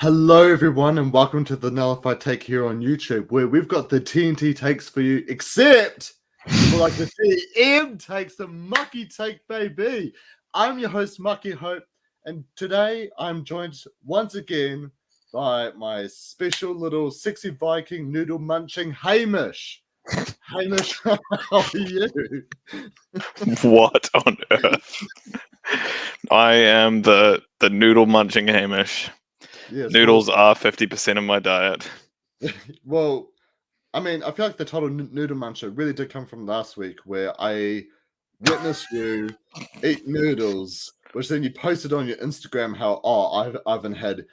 Hello, everyone, and welcome to the Nullified Take here on YouTube, where we've got the TNT takes for you, except for like the TM takes, the Mucky Take, baby. I'm your host, Mucky Hope, and today I'm joined once again by my special little sexy Viking noodle munching Hamish. Hamish, how are you? What on earth? I am the noodle munching Hamish. Yes, Noodles are 50% of my diet. well, I mean, I feel like the title Noodle Muncher really did come from last week, where I witnessed you eat noodles, which then you posted on your Instagram how, I haven't had,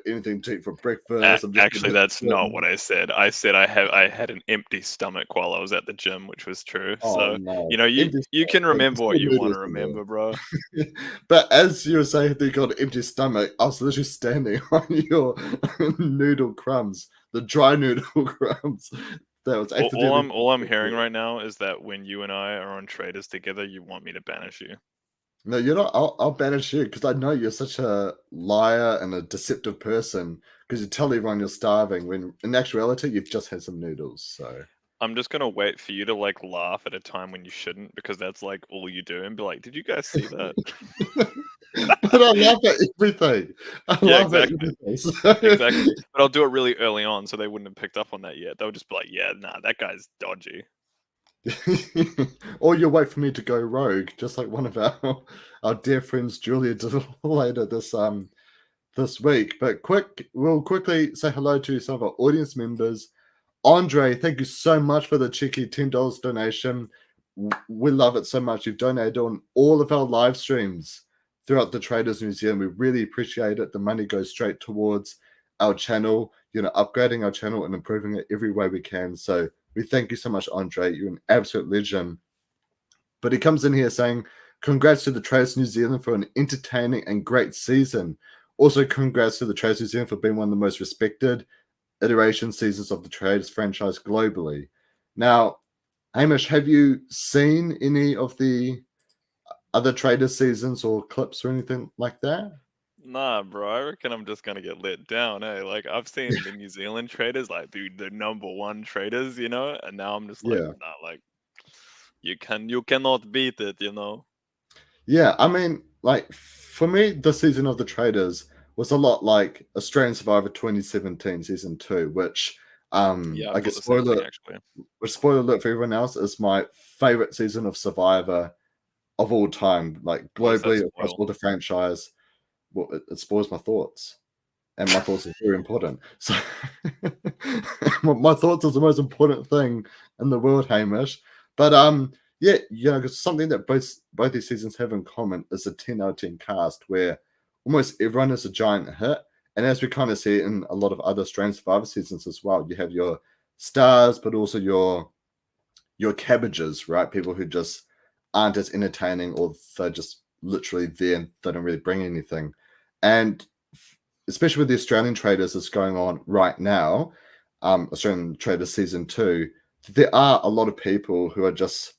anything to eat for breakfast. I'm just Actually, that's not what I said. I said I had an empty stomach while I was at the gym, which was true. oh So, no, you empty you stomach, can but there's remember what still you want noodles to in remember, bro. there. But as you were saying that you got an empty stomach, I was literally standing on your noodle crumbs, the dry noodle crumbs that was All, all accidentally. I'm all I'm hearing right now is that when you and I are on Traitors together, you want me to banish you. No, you're not. I'll banish you because I know you're such a liar and a deceptive person. Because you tell everyone you're starving when in actuality you've just had some noodles. So, I'm just gonna wait for you to like laugh at a time when you shouldn't, because that's like all you do, and be like, "Did you guys see that?" but I laugh at everything. I Yeah, laugh at exactly. everything. So. Exactly. But I'll do it really early on so they wouldn't have picked up on that yet. They'll just be like, yeah, nah, that guy's dodgy. Or you wait for me to go rogue, just like one of our dear friends Julia did later this week. But we'll quickly say hello to some of our audience members. Andre, thank you so much for the cheeky $10 donation. We love it so much. You've donated on all of our live streams throughout the Traders Museum. We really appreciate it. The money goes straight towards our channel, upgrading our channel and improving it every way we can. So we thank you so much, Andre. You're an absolute legend. But he comes in here saying, congrats to the Traders New Zealand for an entertaining and great season. Also, congrats to the Traders New Zealand for being one of the most respected iteration seasons of the Traitors franchise globally. Now, Hamish, have you seen any of the other Traitors seasons or clips or anything like that? Nah, bro, I reckon I'm just gonna get let down, eh? Like I've seen the New Zealand traders, like the number one traders, and now I'm just like, Yeah. nah, like you cannot beat it. Yeah, I mean, like for me, the season of the Traitors was a lot like Australian Survivor 2017 season 2, which Yeah, I I thought guess the same thing actually. spoiler alert for everyone else is my favorite season of Survivor of all time, like What does that globally across spoil? all the franchise. Well, it spoils my thoughts. And my thoughts are very important. So my thoughts is the most important thing in the world, Hamish. But yeah, because something that both these seasons have in common is a 10 out of 10 cast where almost everyone is a giant hit. And as we kind of see in a lot of other Australian Survivor seasons as well, you have your stars, but also your cabbages, right? People who just aren't as entertaining or they're just literally there and they don't really bring anything. And especially with the Australian traders that's going on right now, Australian Traders season 2, there are a lot of people who are just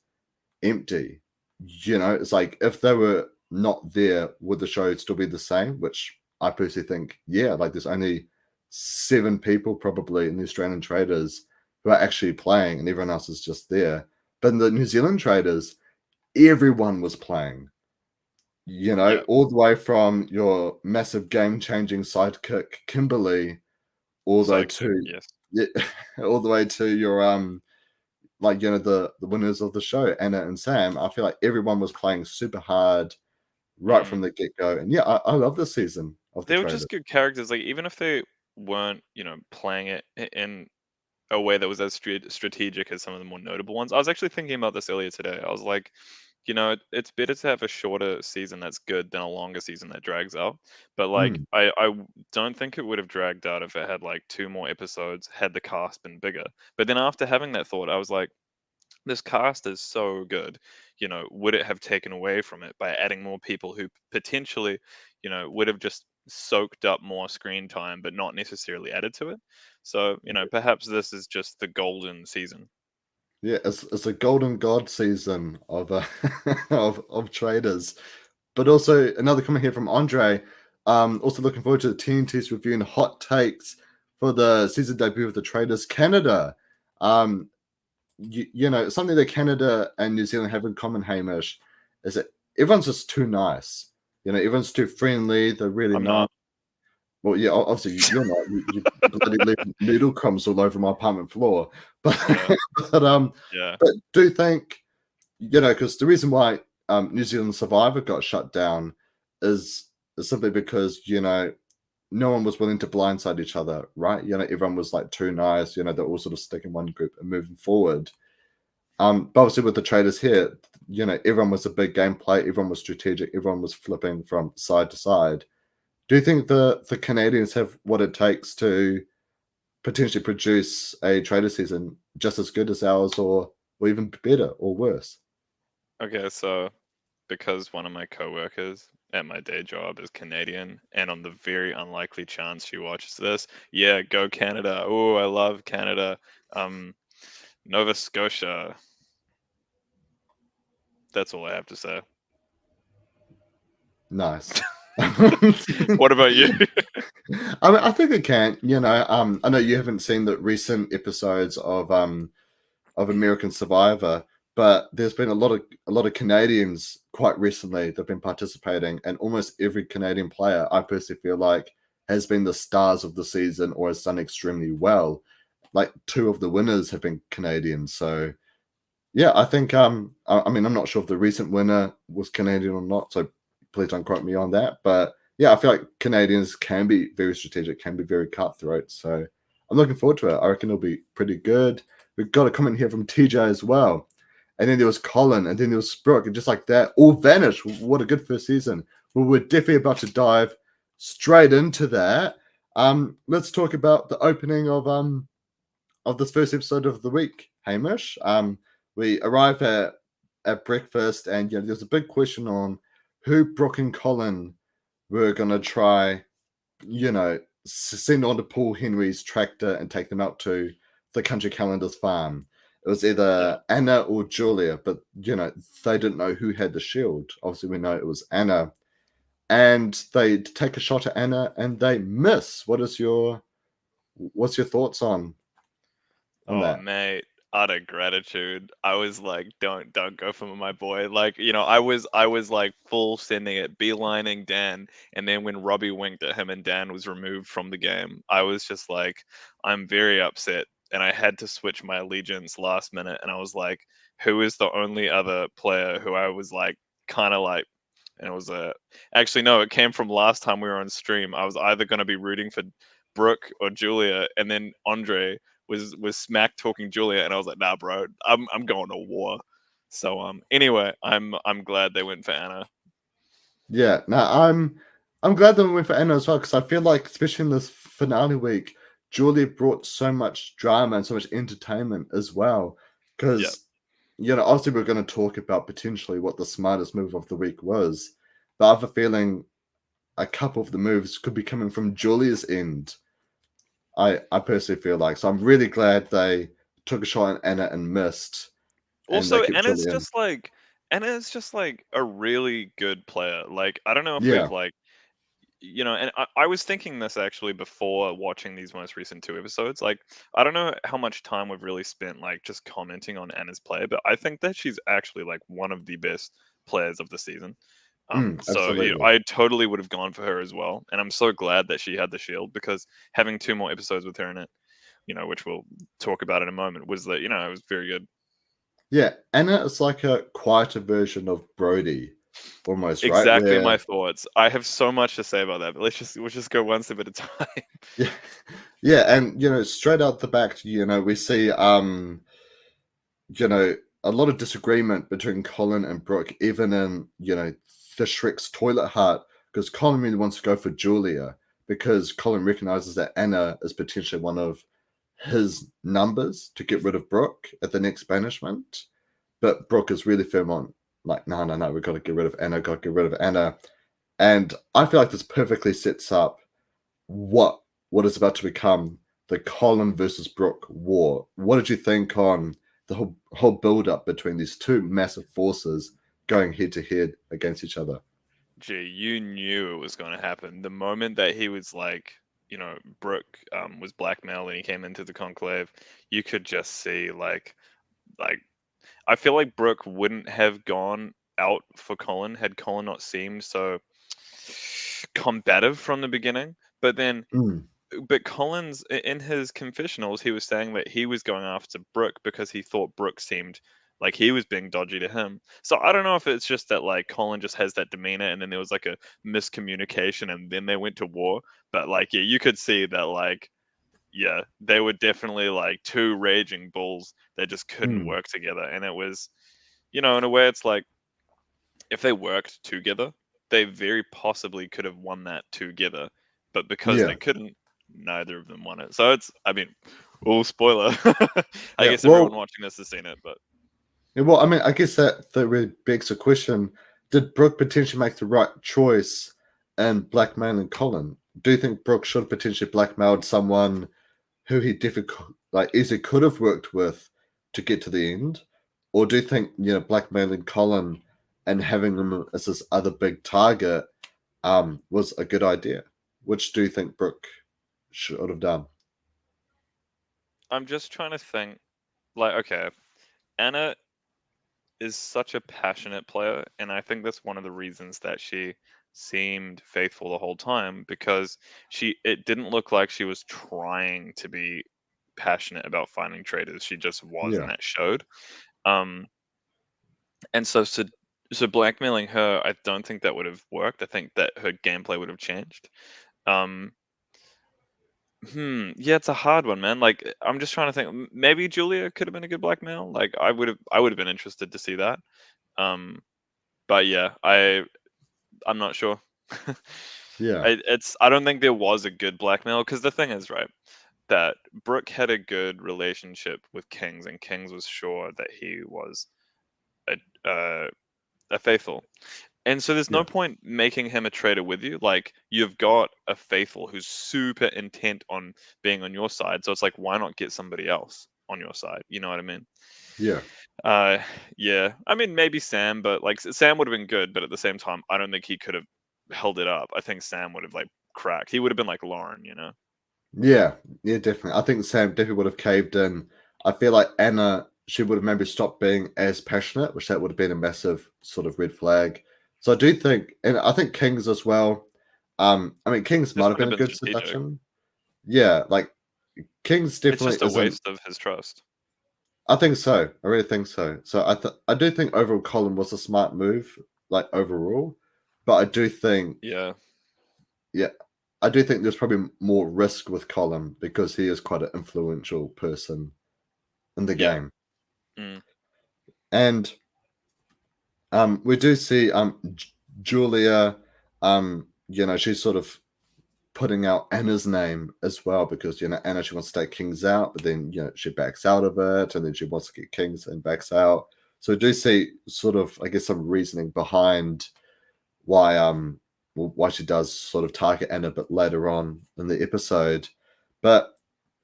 empty. It's like if they were not there, would the show still be the same? Which I personally think, yeah, like there's only 7 people probably in the Australian Traders who are actually playing, and everyone else is just there. But in the New Zealand Traders, everyone was playing. Yeah, All the way from your massive game-changing sidekick Kimberly, all the way sidekick, to yes. yeah, all the way to your like the winners of the show, Anna and Sam. I feel like everyone was playing super hard right Mm. from the get-go. And yeah, I love this season of the They were Trader. just good characters. Like even if they weren't, playing it in a way that was as strategic as some of the more notable ones. I was actually thinking about this earlier today. I was like, it's better to have a shorter season that's good than a longer season that drags out. But like, Mm, don't think it would have dragged out if it had like two more episodes, had the cast been bigger. But then after having that thought, I was like, this cast is so good. Would it have taken away from it by adding more people who potentially, would have just soaked up more screen time, but not necessarily added to it? So, perhaps this is just the golden season. yeah, it's a golden god season of of traders. But also another comment here from Andre. Also looking forward to the TNT's review and hot takes for the season debut of the Traitors Canada. Um, something that Canada and New Zealand have in common, Hamish, is that everyone's just too nice. Everyone's too friendly. They're really I'm nice. not. Well, yeah, obviously you're not. You bloody leave noodle crumbs all over my apartment floor. But Yeah, but um, yeah. but do you think because the reason why New Zealand Survivor got shut down is simply because no one was willing to blindside each other, right? Everyone was like too nice. They're all sort of stuck in one group and moving forward. But obviously with the traders here, everyone was a big gameplay, everyone was strategic, everyone was flipping from side to side. Do you think the Canadians have what it takes to potentially produce a trader season just as good as ours, or even better or worse? Okay, so because one of my coworkers at my day job is Canadian, and on the very unlikely chance she watches this, yeah, go Canada. Oh, I love Canada. Um, Nova Scotia. That's all I have to say. Nice. What about you? I think it can. I know you haven't seen the recent episodes of American Survivor, but there's been a lot of Canadians quite recently that've been participating, and almost every Canadian player, I personally feel like, has been the stars of the season or has done extremely well. Like two of the winners have been Canadian, so yeah, I think I mean I'm not sure if the recent winner was Canadian or not, so please don't quote me on that. But yeah, I feel like Canadians can be very strategic, can be very cutthroat. So I'm looking forward to it. I reckon it'll be pretty good. We've got a comment here from TJ as well. And then there was Colin, and then there was Brooke, and just like that, all vanished. What a good first season. Well, we're definitely about to dive straight into that. Let's talk about the opening of this first episode of the week, Hamish. We arrive at breakfast, and there's a big question on who Brooke and Colin were gonna try, send on to Paul Henry's tractor and take them out to the country calendar's farm. It was Yeah. either Anna or Julia, but they didn't know who had the shield. Obviously, we know it was Anna, and they take a shot at Anna and they miss. What's your thoughts on Oh, that? mate, utter gratitude. I was like, don't go for my boy. Like, I was like full sending it, beelining Dan, and then when Robbie winked at him and Dan was removed from the game, I was just like, I'm very upset. And I had to switch my allegiance last minute, and I was like, who is the only other player who I was like kind of like, and it was actually no, it came from last time we were on stream. I was either going to be rooting for Brooke or Julia, and then Andre was smack talking Julia, and I was like, nah, bro, I'm going to war. So anyway, I'm glad they went for Anna. Yeah, no, I'm glad that we went for Anna as well because I feel like, especially in this finale week, Julie brought so much drama and so much entertainment as well. Yeah. Because obviously we're going to talk about potentially what the smartest move of the week was, but I have a feeling a couple of the moves could be coming from Julie's end. I personally feel like so. I'm really glad they took a shot at Anna and missed, and they Also, kept Julie in. Anna is just like a really good player. Like I don't know if we've Yeah. like and I was thinking this actually before watching these most recent two episodes. Like, I don't know how much time we've really spent like just commenting on Anna's play, but I think that she's actually like one of the best players of the season. So Absolutely. I totally would have gone for her as well, and I'm so glad that she had the shield because having two more episodes with her in it, which we'll talk about in a moment, was that it was very good. Yeah, Anna is like a quieter version of Brody, almost, right? Exactly my Where thoughts. I have so much to say about that, but let's just go one step at a time. yeah, yeah, and straight out the back, we see a lot of disagreement between Colin and Brooke, even in the Shrek's toilet hut, because Colin really wants to go for Julia because Colin recognizes that Anna is potentially one of his numbers to get rid of Brooke at the next banishment. But Brooke is really firm on, like, no, no, no, we've got to get rid of Anna, got to get rid of Anna. And I feel like this perfectly sets up what is about to become the Colin versus Brooke war. What did you think on the whole build up between these two massive forces going head to head against each other? Gee, you knew it was going to happen. The moment that he was like, Brooke was blackmailed and he came into the conclave, you could just see like I feel like Brooke wouldn't have gone out for Colin had Colin not seemed so combative from the beginning. But then Mm, but Collins, in his confessionals, he was saying that he was going after Brooke because he thought Brooke seemed like he was being dodgy to him. So I don't know if it's just that like Colin just has that demeanor, and then there was like a miscommunication, and then they went to war. But like, yeah, you could see that like, yeah, they were definitely like two raging bulls that just couldn't mm, work together, and it was, in a way, it's like if they worked together, they very possibly could have won that together. But because yeah, they couldn't, neither of them won it. So it's, I mean, oh, spoiler. I yeah. guess everyone Well, watching this has seen it, but yeah, well, I mean, I guess that really begs the question: did Brooke potentially make the right choice in blackmailing Colin? Do you think Brooke should have potentially blackmailed someone who he difficult like easily could have worked with to get to the end, or do you think blackmailing Colin and having him as this other big target was a good idea? Which do you think Brooke should have done? I'm just trying to think. Like, okay, Anna is such a passionate player, and I think that's one of the reasons that she seemed faithful the whole time because it didn't look like she was trying to be passionate about finding traitors. She just was, and Yeah, that showed. Um, And so blackmailing her, I don't think that would have worked. I think that her gameplay would have changed. Um, yeah, it's a hard one, man. Like I'm just trying to think. Maybe Julia could have been a good blackmail. Like I would have been interested to see that. Um, but yeah, I'm not sure. yeah, I don't think there was a good blackmail because the thing is, right, that Brooke had a good relationship with Kings, and Kings was sure that he was a a faithful. And so there's no yeah, point making him a traitor with you. Like you've got a faithful who's super intent on being on your side. So it's like, why not get somebody else on your side? You know what I mean? yeah. Uh, yeah. I mean, maybe Sam, but like Sam would have been good, but at the same time, I don't think he could have held it up. I think Sam would have like cracked. He would have been like Lauren. Yeah, yeah, definitely. I think Sam definitely would have caved in. I feel like Anna, she would have maybe stopped being as passionate, which that would have been a massive sort of red flag. So I do think, and I think Kings as well. I mean, Kings might This have might been have a been good strategic. seduction. Yeah, like Kings It's definitely just a isn't. waste of his trust. I think so. I really think so. So I do think overall Colin was a smart move, like overall. But I do think, Yeah. yeah, I do think there's probably more risk with Colin because he is quite an influential person in the Yeah. game. Mm. And we do see Julia, she's sort of putting out Anna's name as well because Anna she wants to take Kings out, but then she backs out of it, and then she wants to get Kings and backs out. So we do see sort of I guess some reasoning behind why why she does sort of target Anna, but later on in the episode. But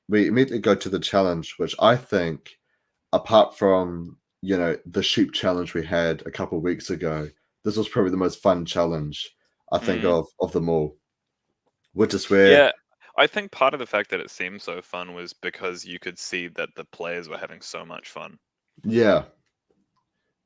we immediately go to the challenge, which I think apart from the sheep challenge we had a couple of weeks ago, this was probably the most fun challenge I think Mm. of them all. Which is where, Yeah, I think part of the fact that it seemed so fun was because you could see that the players were having so much fun. yeah,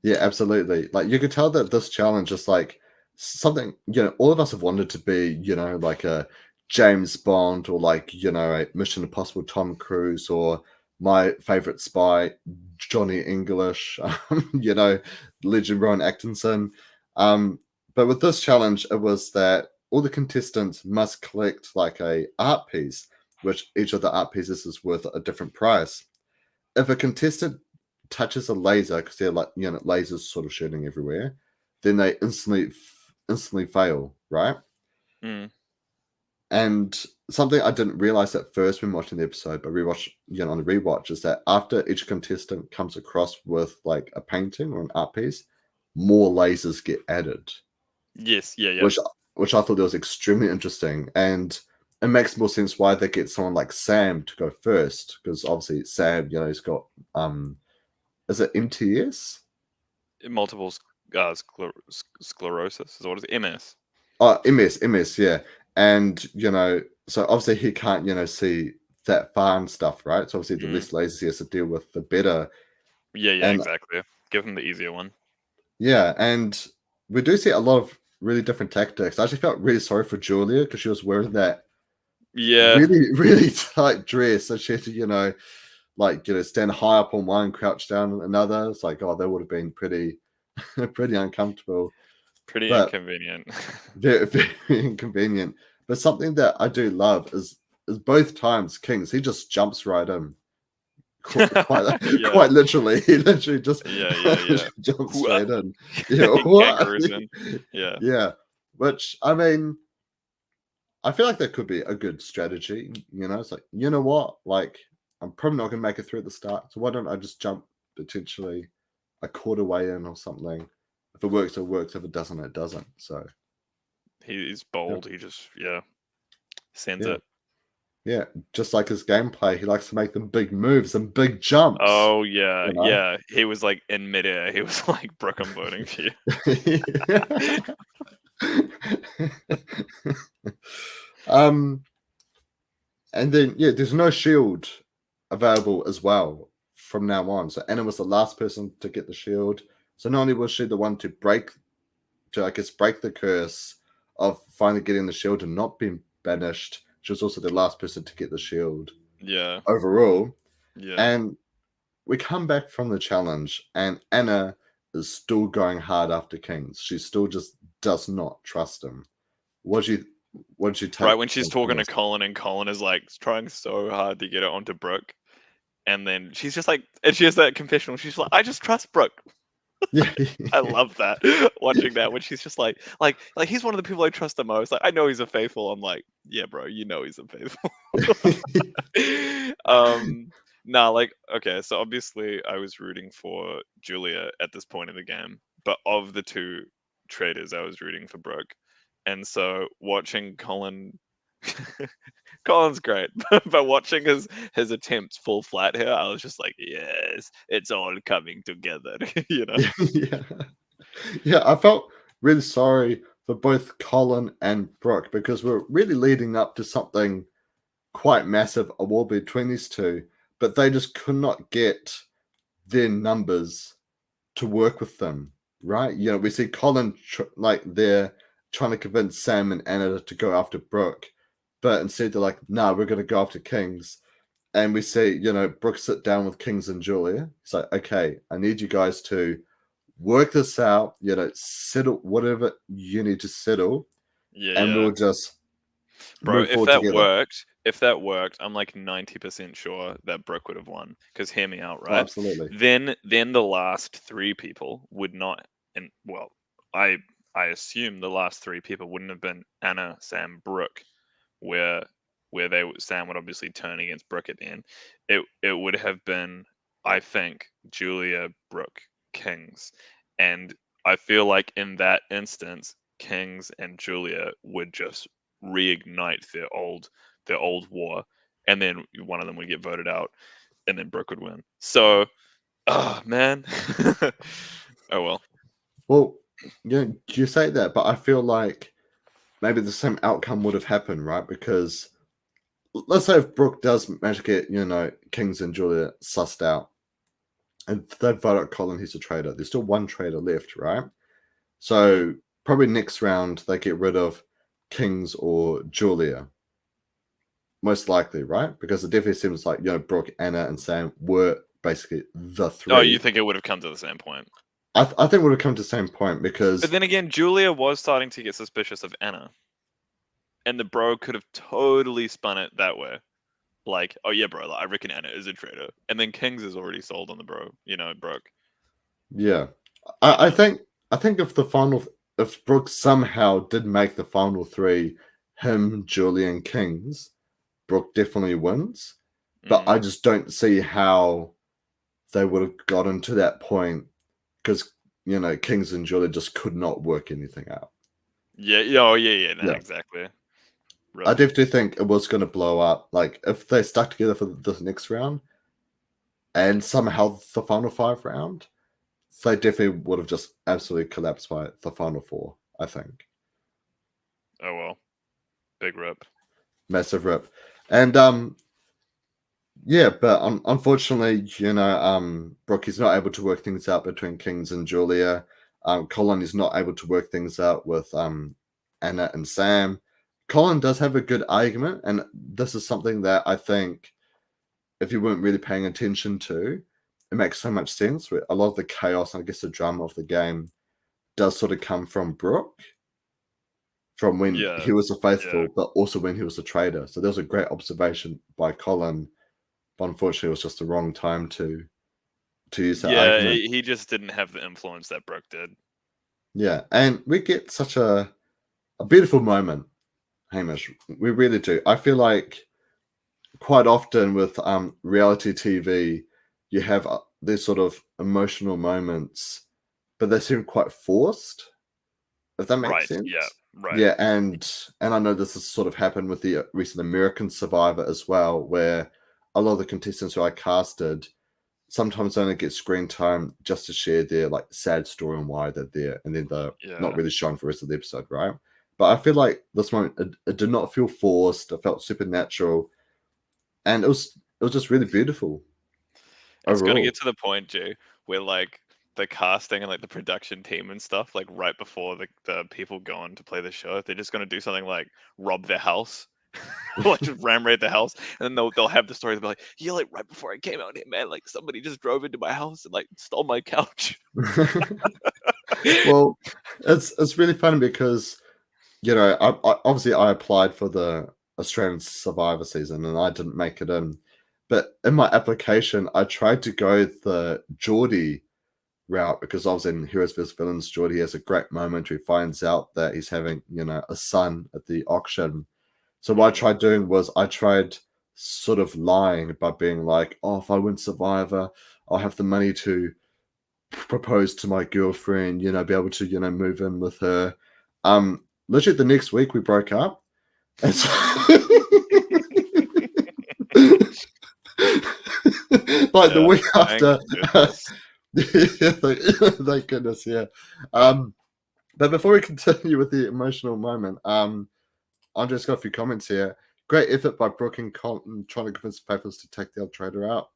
yeah, absolutely. Like you could tell that this challenge is like something all of us have wanted to be, like a James Bond or like a Mission Impossible Tom Cruise or my favorite spy Johnny English, legend Rowan Atkinson. But with this challenge, it was that all the contestants must collect like a art piece, which each of the art pieces is worth a different price. If a contestant touches a laser, because they're like lasers sort of shooting everywhere, then they instantly fail, right? Mm. And something I didn't realize at first when watching the episode, but rewatch, on the rewatch, is that after each contestant comes across with like a painting or an art piece, more lasers get added, Yes, yeah, yeah. which which I thought was extremely interesting, and it makes more sense why they get someone like Sam to go first, because obviously Sam, he's got is it MTS? Multiples. sclerosis. Is what is it? MS. Oh, MS, yeah. And so obviously he can't, see that far and stuff, right? So obviously the Mm. less lasers he has to deal with, the better. Yeah, yeah, And exactly. Give him the easier one. yeah, and we do see a lot of really different tactics. I actually felt really sorry for Julia because she was wearing that Yeah, really, really tight dress. So she had to, stand high up on one, crouch down on another. It's like, oh, that would have been pretty, pretty uncomfortable. pretty But inconvenient. very, very inconvenient. But something that I do love is both times Kings, he just jumps right in. Quite Yeah, quite literally. He literally just yeah, yeah, yeah. jumps Hooah. straight in. Yeah, what? Kangaroos in. Yeah. Yeah. Which I mean, I feel like that could be a good strategy. It's like, you know what? Like, I'm probably not gonna make it through at the start. So why don't I just jump potentially a quarter way in or something? If it works, it works. If it doesn't, it doesn't. So He's yeah, bold. He just, yeah, sends yeah. it. Yeah, just like his gameplay, he likes to make them big moves and big jumps, Oh, yeah, you know? yeah. He was like in midair. He was like, Brooke, I'm voting for you. um, and then yeah, there's no shield available as well from now on. So Anna was the last person to get the shield. So not only was she the one to I guess break the curse of finally getting the shield and not being banished, she was also the last person to get the shield Yeah, overall. yeah. And we come back from the challenge, and Anna is still going hard after Kings. She still just does not trust him. What do you what did you Right take when she's from talking to this? Colin and Colin is like trying so hard to get it onto Brooke. And then she's just like, and she has that confessional. She's like, I just trust Brooke. Yeah, I love that. Watching that when she's just like he's one of the people I trust the most. Like I know he's a faithful. I'm like, yeah, bro, you know he's a faithful. um, nah, like okay, so obviously I was rooting for Julia at this point in the game, but of the two traitors, I was rooting for Brooke, and so watching Colin. Colin's great, but watching his attempts fall flat here, I was just like, yes, it's all coming together, you know. yeah, yeah. I felt really sorry for both Colin and Brooke because we're really leading up to something quite massive, a war between these two, but they just could not get their numbers to work with them, right? We see Colin like they're trying to convince Sam and Anna to go after Brooke, but instead they're like, "Nah, we're going to go after Kings." And we see, Brooke sit down with Kings and Julia. It's like, okay, I need you guys to work this out. Settle whatever you need to settle, Yeah, and yeah. we'll just Bro, move forward together. if that worked, I'm like 90% sure that Brooke would have won. Because hear me out, Oh, right? absolutely. Then the last three people would not, and well, I I assume the last three people wouldn't have been Anna, Sam, Brooke, where Sam would obviously turn against Brooke at the end. It would have been, I think, Julia, Brooke, Kings, and I feel like in that instance, Kings and Julia would just reignite their old war, and then one of them would get voted out, and then Brooke would win. So, oh man, oh well. Well, you say that, but I feel like maybe the same outcome would have happened, right? Because let's say if Brooke does manage to get, Kings and Julia sussed out, and they vote out Colin, he's a traitor. There's still one traitor left, right? Mm. So probably next round they get rid of Kings or Julia, most likely, right? Because it definitely seems like Brooke, Anna, and Sam were basically the Oh, you three. think it would have come to the same point? I think we would have come to the same point But because then again, Julia was starting to get suspicious of Anna, and the bro could have totally spun it that way. Like, oh yeah, bro, like, I reckon Anna is a traitor, and then Kings is already sold on the bro, Brooke. yeah, You I know, think if Brooke somehow did make the final three, him, Julian, Kings, Brooke definitely wins. But mm. I just don't see how they would have gotten to that point because Kings and Julia just could not work anything out. Yeah, yeah, oh yeah, yeah, no, Yeah, exactly. I Rough. definitely think it was going to blow up. Like if they stuck together for the next round and somehow the final five round, they definitely would have just absolutely collapsed by the final four, I think. Oh well, big rip. Massive rip. And yeah, but unfortunately, Brooke is not able to work things out between Kings and Julia. Colin is not able to work things out with Anna and Sam. Colin does have a good argument, and this is something that I think, if you weren't really paying attention to, it makes so much sense. Where a lot of the chaos and I guess the drama of the game does sort of come from Brooke, from when Yeah, he was a yeah. faithful, but also when he was a traitor. So there was a great observation by Colin, but unfortunately, it was just the wrong time to use that Yeah, argument. he just didn't have the influence that Brooke did. Yeah, and we get such a beautiful moment, Hamish. We really do. I feel like quite often with reality TV, you have these sort of emotional moments, but they seem quite forced. If that makes Right, yeah, sense. right. Yeah, and I know this has sort of happened with the recent American Survivor as well, where a lot of the contestants who I casted sometimes only get screen time just to share their like sad story and why they're there, and then they're not Yeah. really shown for the rest of the episode, right? But I feel like this moment it did not feel forced. It felt supernatural, and it was just really beautiful It's gonna overall. get to the point, Jay, where like the casting and like the production team and stuff, like right before the people go on to play the show, they're just gonna do something like rob their house. Like just ram raid the house, and then they'll have the story. They'll be like, "Yeah, like right before I came out here, man, like somebody just drove into my house and like stole my couch." Well, it's really funny because I obviously I applied for the Australian Survivor season and I didn't make it in. But in my application, I tried to go the Geordie route because I was in Heroes vs Villains. Geordie has a great moment where he finds out that he's having, a son at the auction. So what I Mm, tried doing was I tried sort of lying by being like, "Oh, if I win Survivor, I'll have the money to propose to my girlfriend, be able to, move in with her." Literally the next week we broke up. And so like the yeah, week thank after, goodness. yeah, thank goodness, yeah. Um, but before we continue with the emotional moment, I've just got a few comments here. Great effort by Brooke and Colton trying to convince the Papers to take the other trader out.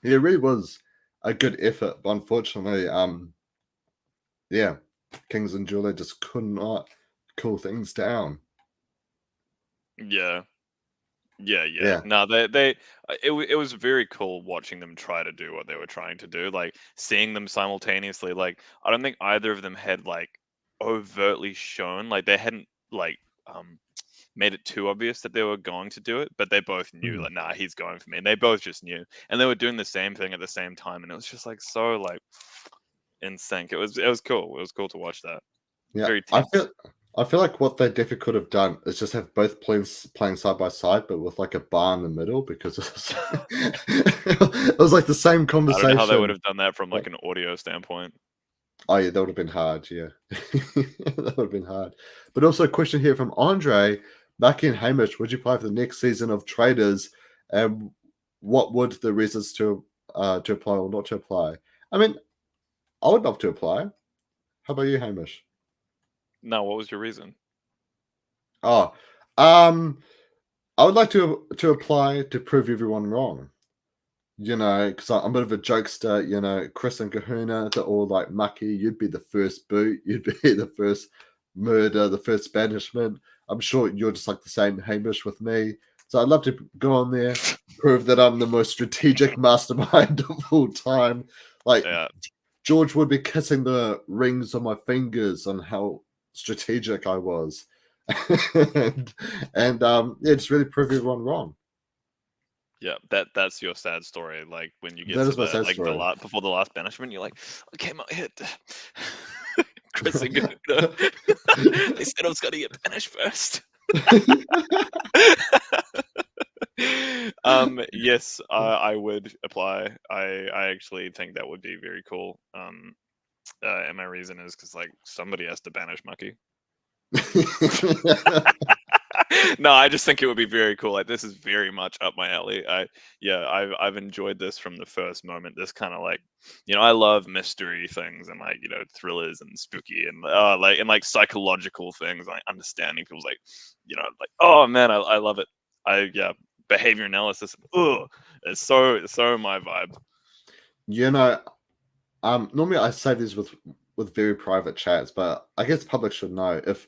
Yeah, it really was a good effort, but unfortunately, yeah, Kings and Julia just could not cool things down. Yeah, yeah. Yeah. No, it was very cool watching them try to do what they were trying to do, like seeing them simultaneously. Like I don't think either of them had like overtly shown, like they hadn't like um made it too obvious that they were going to do it, but they both knew, Mhm. like, nah, he's going for me. And they both just knew, and they were doing the same thing at the same time, and it was just like so like in sync. It was cool. It was cool to watch that. Yeah, Very I tense. feel I feel like what they definitely could have done is just have both planes playing side by side, but with like a bar in the middle because it was like the same I don't know how they would conversation. have done that from But like an audio standpoint. oh yeah, that would have been hard. Yeah, that would have been hard. But also a question here from Andre. Back in Hamish, would you apply for the next season of Traitors? And what would the reasons to apply or not to apply? I mean, I would love to apply. How about you, Hamish? No, what was your reason? Oh, um, I would like to apply to prove everyone wrong. Because I'm a bit of a jokester. Chris and Kahuna, they're all like mucky. You'd be the first boot. You'd be the first murder, the first banishment. I'm sure you're just like the same Hamish with me. So I'd love to go on there, prove that I'm the most strategic mastermind of all time. Like Yeah, George would be kissing the rings on my fingers on how strategic I was. and yeah, just really prove everyone wrong. yeah. That's your sad story. Like when you get That to is my the sad like the story. last before the last banishment, you're like, I came out here to Chris and Guna. They said I was gonna get banished first. Yes, I would apply. I actually think that would be very cool. And my reason is because like somebody has to banish Mucky. No, I just think it would be very cool. Like this is very much up my alley. I've enjoyed this from the first moment. This kind of like, I love mystery things and like thrillers and spooky and like psychological things, like understanding people's like, like oh man, I love it. Behavior analysis. Ugh, it's so my vibe. You know, normally I say this with very private chats, but I guess the public should know if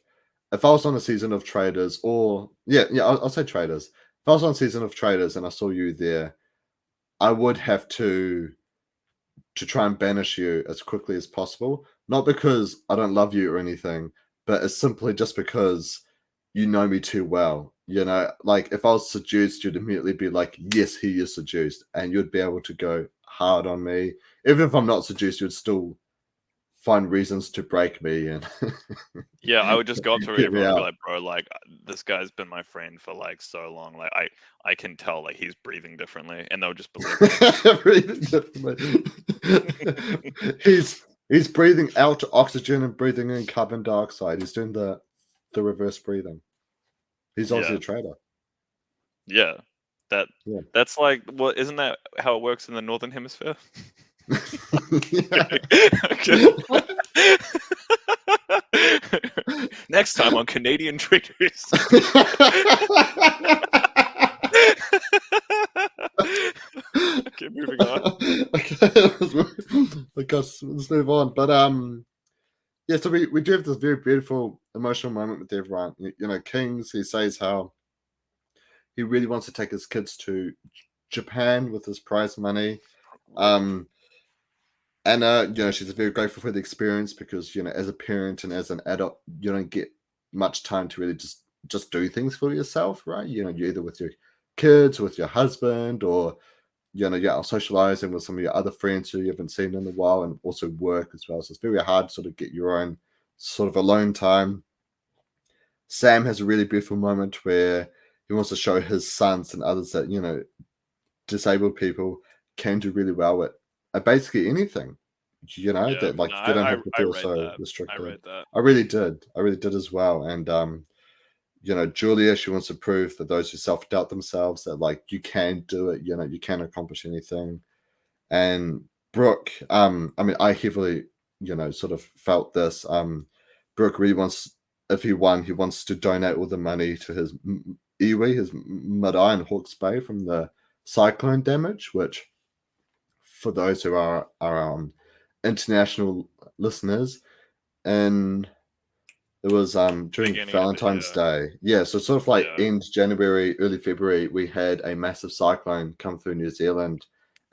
I was on a season of Traitors, or yeah, I'll say Traitors. If I was on a season of Traitors and I saw you there, I would have to try and banish you as quickly as possible. Not because I don't love you or anything, but it's simply just because you know me too well. Like if I was seduced, you'd immediately be like, yes, he is seduced. And you'd be able to go hard on me. Even if I'm not seduced, you'd still find reasons to break me and Yeah, I would just go up to get me everyone and be out. like, bro, like this guy's been my friend for like so long. Like I can tell like he's breathing differently, and they'll just believe me. Breathing differently. he's breathing out oxygen and breathing in carbon dioxide. He's doing the reverse breathing. He's obviously Yeah, a traitor. yeah. That Yeah. that's like, well, isn't that how it works in the northern hemisphere? Yeah. Okay. Next time on Canadian Traitors. Okay, moving on. Okay, let's move on. But yeah, so we do have this very beautiful emotional moment with everyone. Kings, he says how he really wants to take his kids to Japan with his prize money. Um, and she's very grateful for the experience because as a parent and as an adult, you don't get much time to really just do things for yourself, right? You're either with your kids, or with your husband, or socializing with some of your other friends who you haven't seen in a while, and also work as well. So it's very hard to sort of get your own sort of alone time. Sam has a really beautiful moment where he wants to show his sons and others that disabled people can do really well at basically anything. Yeah, That like no, they don't I have to I feel read so that. I restricted. read that. I really did as well. And Julia, she wants to prove that those who self-doubt themselves, that like you can do it, you can accomplish anything. And Brooke, I mean, I heavily, sort of felt this. Brooke really wants, if he won, he wants to donate all the money to his iwi, his marae in Hawke's Bay from the cyclone damage. Which, for those who are international listeners, and it was during Beginning of it, Valentine's yeah. Day. Yeah, so sort of like Yeah. end January, early February, we had a massive cyclone come through New Zealand,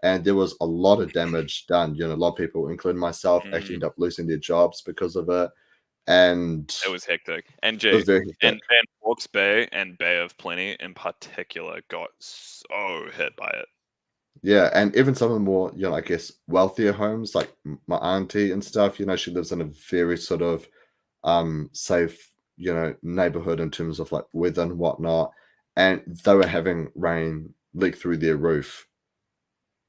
and there was a lot of damage done. A lot of people, including myself, actually Mm, ended up losing their jobs because of it, and it was hectic. And it was Jay, very hectic. and Hawke's Bay and Bay of Plenty in particular got so hit by it. Yeah, and even some of the more, I guess wealthier homes, like my auntie and stuff. She lives in a very sort of safe, neighborhood in terms of like weather and whatnot, and they were having rain leak through their roof.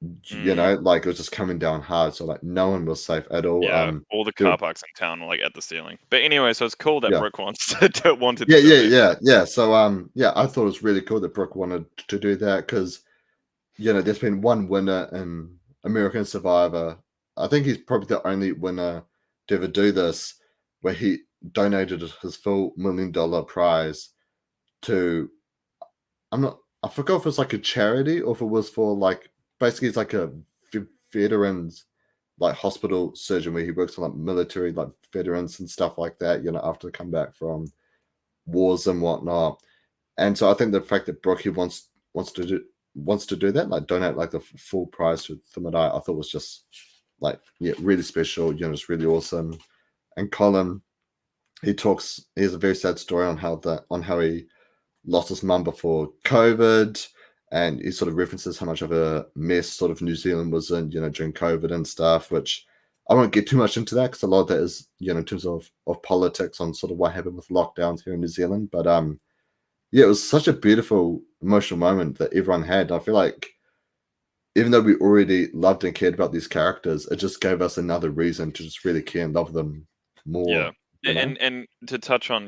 Mm, Like it was just coming down hard, so like no one was safe at all. yeah, all the There, car parks in town were like at the ceiling. But anyway, so it's cool that yeah, Brooke wants to wanted to yeah, yeah, donate. yeah, yeah. So yeah, I thought it was really cool that Brooke wanted to do that because there's been one winner in American Survivor. I think he's probably the only winner to ever do this, where he donated his full $1 million prize to, I forgot if it's like a charity or if it was for like, basically it's like a veterans like hospital surgeon where he works on like military like veterans and stuff like that, after they come back from wars and whatnot. And so I think the fact that Brookie wants to do that, like donate like the full prize to Thermodite, I thought was just like, yeah, really special. It's really awesome. And Colin, he has a very sad story on how he lost his mum before COVID, and he sort of references how much of a mess sort of New Zealand was in, during COVID and stuff. Which I won't get too much into that because a lot of that is, in terms of politics on sort of what happened with lockdowns here in New Zealand. But yeah, it was such a beautiful emotional moment that everyone had. I feel like even though we already loved and cared about these characters, it just gave us another reason to just really care and love them Yeah. more. And to touch on,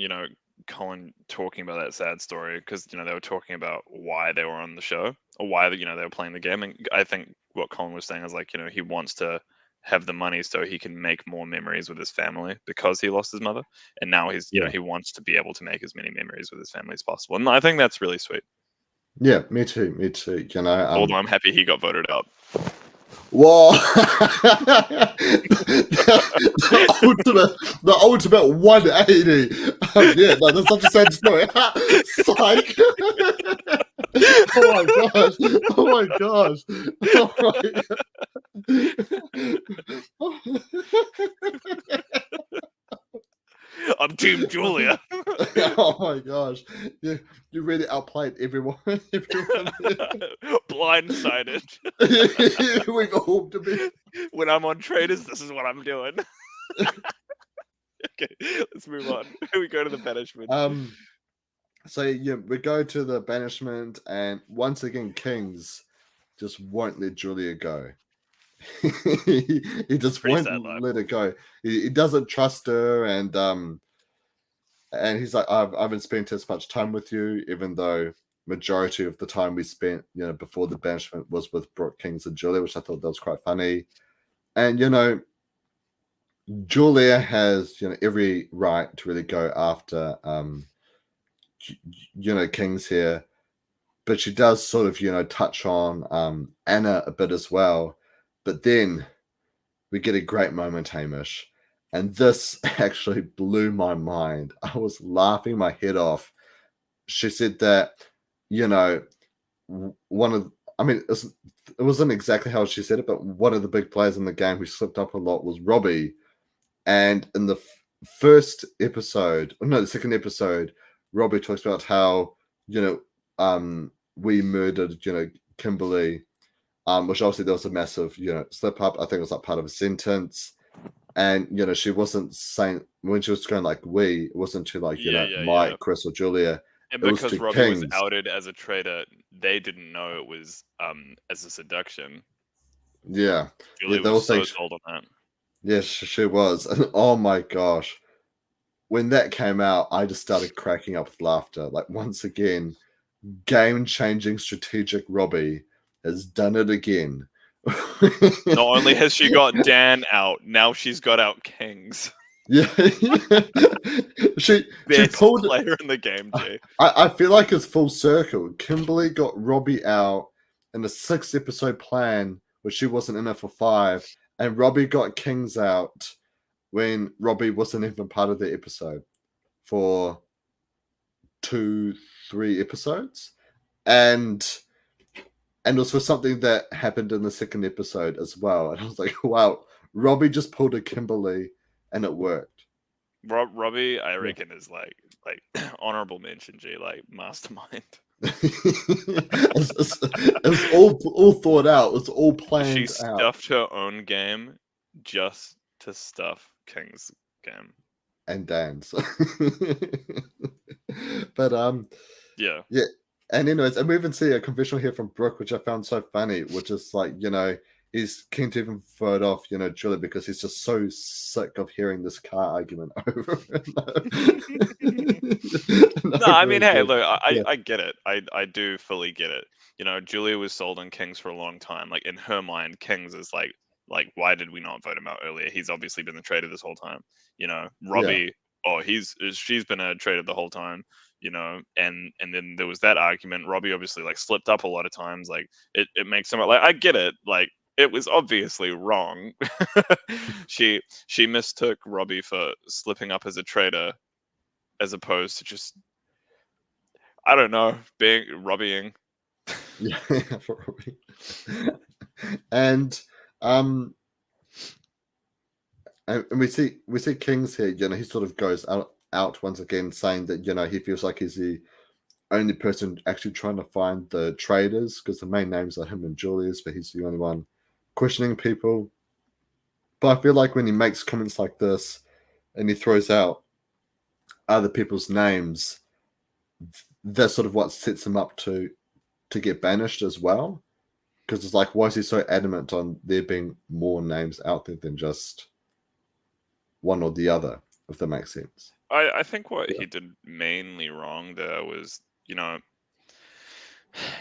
Colin talking about that sad story because they were talking about why they were on the show or why they were playing the game, and I think what Colin was saying is like he wants to have the money so he can make more memories with his family because he lost his mother, and now he's Yeah. he wants to be able to make as many memories with his family as possible, and I think that's really sweet. Yeah, me too. Although I'm happy he got voted out. Whoa! The ultimate 180. Yeah, no, that's such a sad story. Psych. Oh my gosh! Oh my gosh! Oh I'm Team Julia. Oh my gosh! You really outplayed everyone. Everyone. Blindsided. We've all to be. When I'm on Traitors, this is what I'm doing. Okay, let's move on. We go to the banishment. So yeah, we go to the banishment, and once again, Kings just won't let Julia go. He just Pretty won't sad life. let her go. He doesn't trust her, and he's like, I haven't spent as much time with you, even though majority of the time we spent, before the banishment was with Brooke, Kings, and Julia, which I thought that was quite funny. And Julia has every right to really go after Kings here, but she does sort of touch on Anna a bit as well. But then we get a great moment, Hamish, and this actually blew my mind. I was laughing my head off. She said that one of I mean it wasn't exactly how she said it, but one of the big players in the game who slipped up a lot was Robbie. And in the first episode, no, the second episode, Robbie talks about how we murdered Kimberly, which obviously there was a massive slip up. I think it was like part of a sentence, and she wasn't saying when she was going like we, it wasn't to like Mike, Chris, or Julia. And It was because to Robbie was Kings. outed as a traitor, they didn't know it was as a seduction. Yeah, Julia they all was so think sold on that. yes, she was, and oh my gosh, when that came out, I just started cracking up with laughter. Like once again, game-changing strategic Robbie has done it again. Not only has she got Dan out, now she's got out Kings. Yeah, she Best pulled. player in the game, Jay. I feel like it's full circle. Kimberly got Robbie out in a 6-episode plan, where she wasn't in it for 5, and Robbie got Kings out when Robbie wasn't even part of the episode for 2-3 episodes, and it was for something that happened in the second episode as well. And I was like, wow, Robbie just pulled a Kimberly, and it worked. Robbie, I reckon, is like honorable mention, G, like mastermind. It was all thought out. It was all planned She out. stuffed her own game just to stuff King's game. And Dan's. But Yeah. and anyways, and we even see a confessional here from Brooke, which I found so funny, which is like, he's keen to even vote off, Julia, because he's just so sick of hearing this car argument over and No, I mean, hey, again. look, I get it. I do fully get it. Julia was sold on Kings for a long time. Like in her mind, Kings is like why did we not vote him out earlier? He's obviously been the traitor this whole time. Robbie, she's been a traitor the whole time. And then there was that argument. Robbie obviously like slipped up a lot of times. Like it makes him like I get it. Like it was obviously wrong. she mistook Robbie for slipping up as a traitor, as opposed to just I don't know being Robbieing. Yeah, for Robbie. And and we see Kings here. He sort of goes out once again, saying that he feels like he's the only person actually trying to find the traitors, because the main names are him and Julius, but he's the only one questioning people. But I feel like when he makes comments like this and he throws out other people's names, that's sort of what sets him up to get banished as well. Because it's like, why is he so adamant on there being more names out there than just one or the other, if that makes sense? I think what Yeah. he did mainly wrong there was,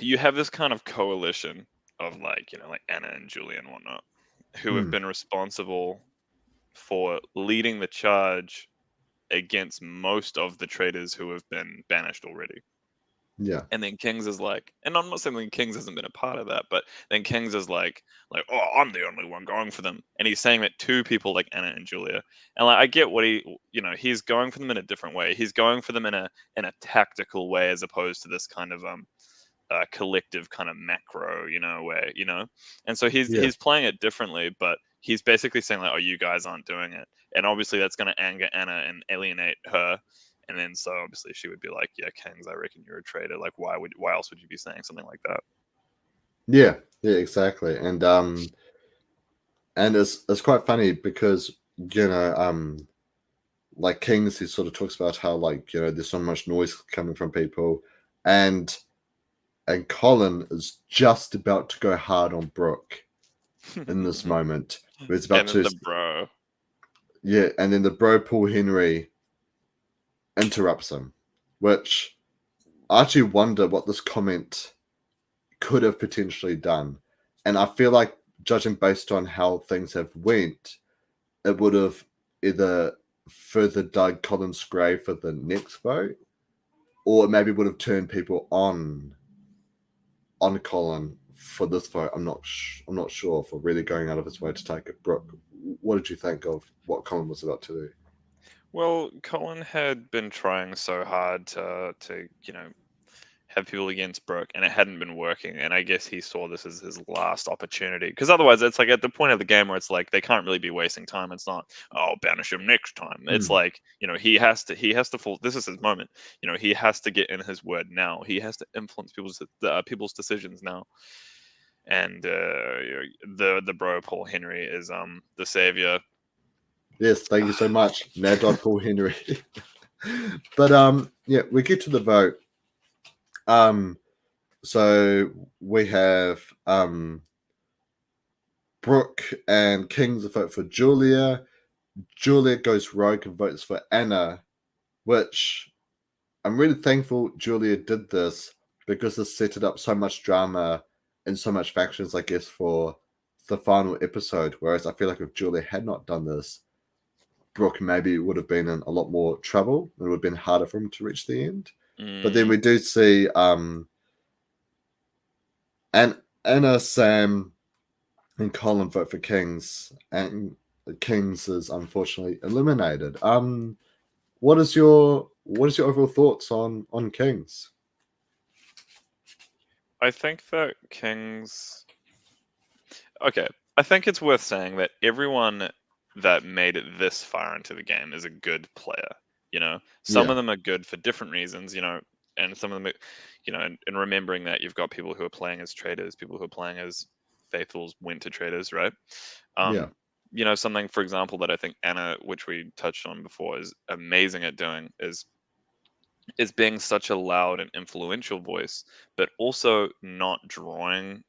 you have this kind of coalition of like, like Anna and Julia and whatnot, who have Hmm. been responsible for leading the charge against most of the traitors who have been banished already. Yeah. And then Kings is like, and I'm not saying that Kings hasn't been a part of that, but then Kings is like, oh, I'm the only one going for them, and he's saying that to people like Anna and Julia, and like I get what he's going for them in a different way. He's going for them in a tactical way as opposed to this kind of collective kind of macro, way, and so he's Yeah. he's playing it differently, but he's basically saying like, oh, you guys aren't doing it, and obviously that's going to anger Anna and alienate her. And then so obviously she would be like, yeah, Kings, I reckon you're a traitor. Like, why else would you be saying something like that? Yeah. Yeah. Exactly. And it's quite funny because you know like Kings, he sort of talks about how like there's so much noise coming from people, and Colin is just about to go hard on Brooke in this moment. Where it's about And then to the bro. yeah, and then the bro Paul Henry interrupts him, which I actually wonder what this comment could have potentially done. And I feel like judging based on how things have went, it would have either further dug Colin's grave for the next vote, or it maybe would have turned people on Colin for this vote. I'm not sure for really going out of his way to take it. Brooke, what did you think of what Colin was about to do? Well, Colin had been trying so hard to have people against Brooke, and it hadn't been working. And I guess he saw this as his last opportunity, because otherwise, it's like at the point of the game where it's like they can't really be wasting time. It's not, oh, banish him next time. It's Hmm. like he has to fall. This is his moment. He has to get in his word now. He has to influence people's decisions now. And the bro Paul Henry is the savior. Yes, thank you so much, Mad Dog Paul Henry. But yeah, we get to the vote. Um, so we have Brooke and Kings vote for Julia. Julia goes rogue and votes for Anna, which I'm really thankful Julia did this because this set it up so much drama and so much factions, I guess, for the final episode. Whereas I feel like if Julia had not done this, Brooke maybe would have been in a lot more trouble. It would have been harder for him to reach the end. But then Mm, we do see and Anna, Sam, and Colin vote for Kings, and Kings is unfortunately eliminated. What is your overall thoughts on Kings? I think that Kings. Okay, I think it's worth saying that everyone that made it this far into the game is a good player. Some Yeah, of them are good for different reasons. And some of them, and remembering that you've got people who are playing as traders, people who are playing as faithfuls, winter traders, right? yeah, Um, something, for example, that I think Anna, which we touched on before, is amazing at doing is being such a loud and influential voice, but also not drawing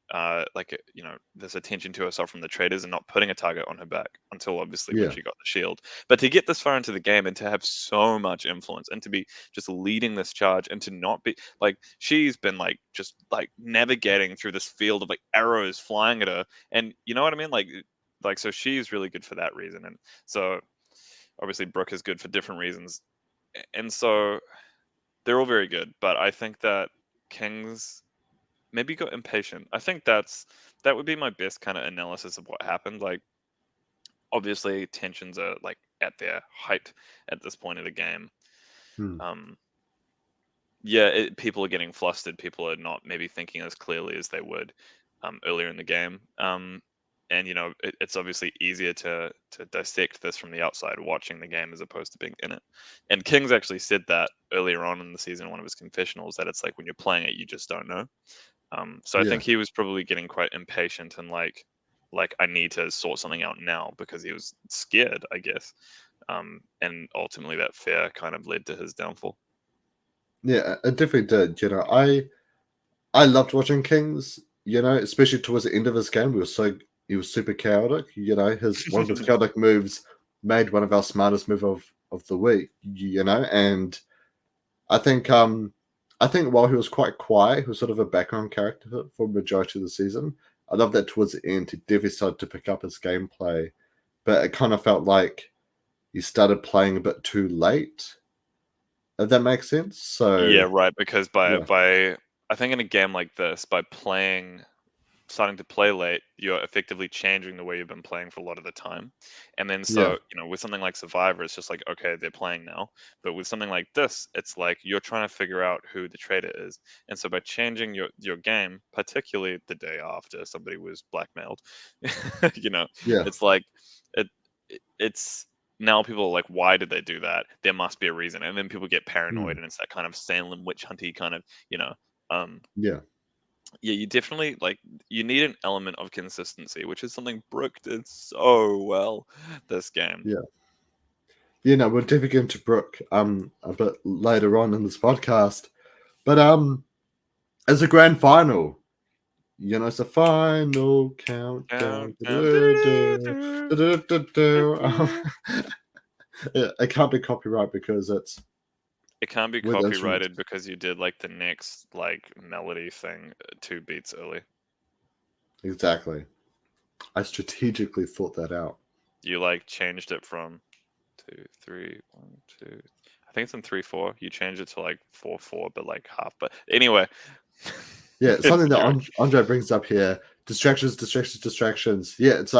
this attention to herself from the traders and not putting a target on her back until obviously when yeah, she got the shield. But to get this far into the game and to have so much influence and to be just leading this charge and to not be like she's been like just like navigating through this field of like arrows flying at her, and you know what I mean, like so she's really good for that reason, and so obviously Brooke is good for different reasons, and so they're all very good, but I think that Kings maybe got impatient. I think that would be my best kind of analysis of what happened. Like, obviously, tensions are like at their height at this point of the game. hmm, Um, yeah, people are getting flustered. People are not maybe thinking as clearly as they would earlier in the game. And it's obviously easier to dissect this from the outside, watching the game as opposed to being in it. And Kings actually said that earlier on in the season, one of his confessionals, that it's like when you're playing it, you just don't know. So I yeah. think he was probably getting quite impatient and like I need to sort something out now because he was scared, I guess. And ultimately, that fear kind of led to his downfall. Yeah, it definitely did. I loved watching Kings. Especially towards the end of his game, he was super chaotic. His one of his chaotic moves made one of our smartest move of of the week, and I think while he was quite quiet, he was sort of a background character for the majority of the season. I love that towards the end he definitely started to pick up his gameplay, but it kind of felt like he started playing a bit too late. If that makes sense. So Yeah, right. Because by yeah, by I think in a game like this, by starting to play late, you're effectively changing the way you've been playing for a lot of the time. And then yeah, so, with something like Survivor, it's just like, okay, they're playing now. But with something like this, it's like you're trying to figure out who the traitor is. And so by changing your game, particularly the day after somebody was blackmailed, you know, yeah, it's like it's now people are like, why did they do that? There must be a reason. And then people get mm, paranoid and it's that kind of Salem witch hunty kind of, um yeah, yeah, you definitely like you need an element of consistency, which is something Brooke did so well this game. yeah. We'll definitely get into Brooke a bit later on in this podcast. But as a grand final, it's a final countdown. Countdown. It can't be copyright because it's It can't be with instruments. copyrighted because you did like the next like melody thing 2 beats early. Exactly. I strategically thought that out. You like changed it from 2 3 1 2. I think it's in 3 4. You changed it to like 4 4, but like half. But anyway, Yeah, it's something that true. Andre brings up here: distractions, distractions, distractions. Yeah, it's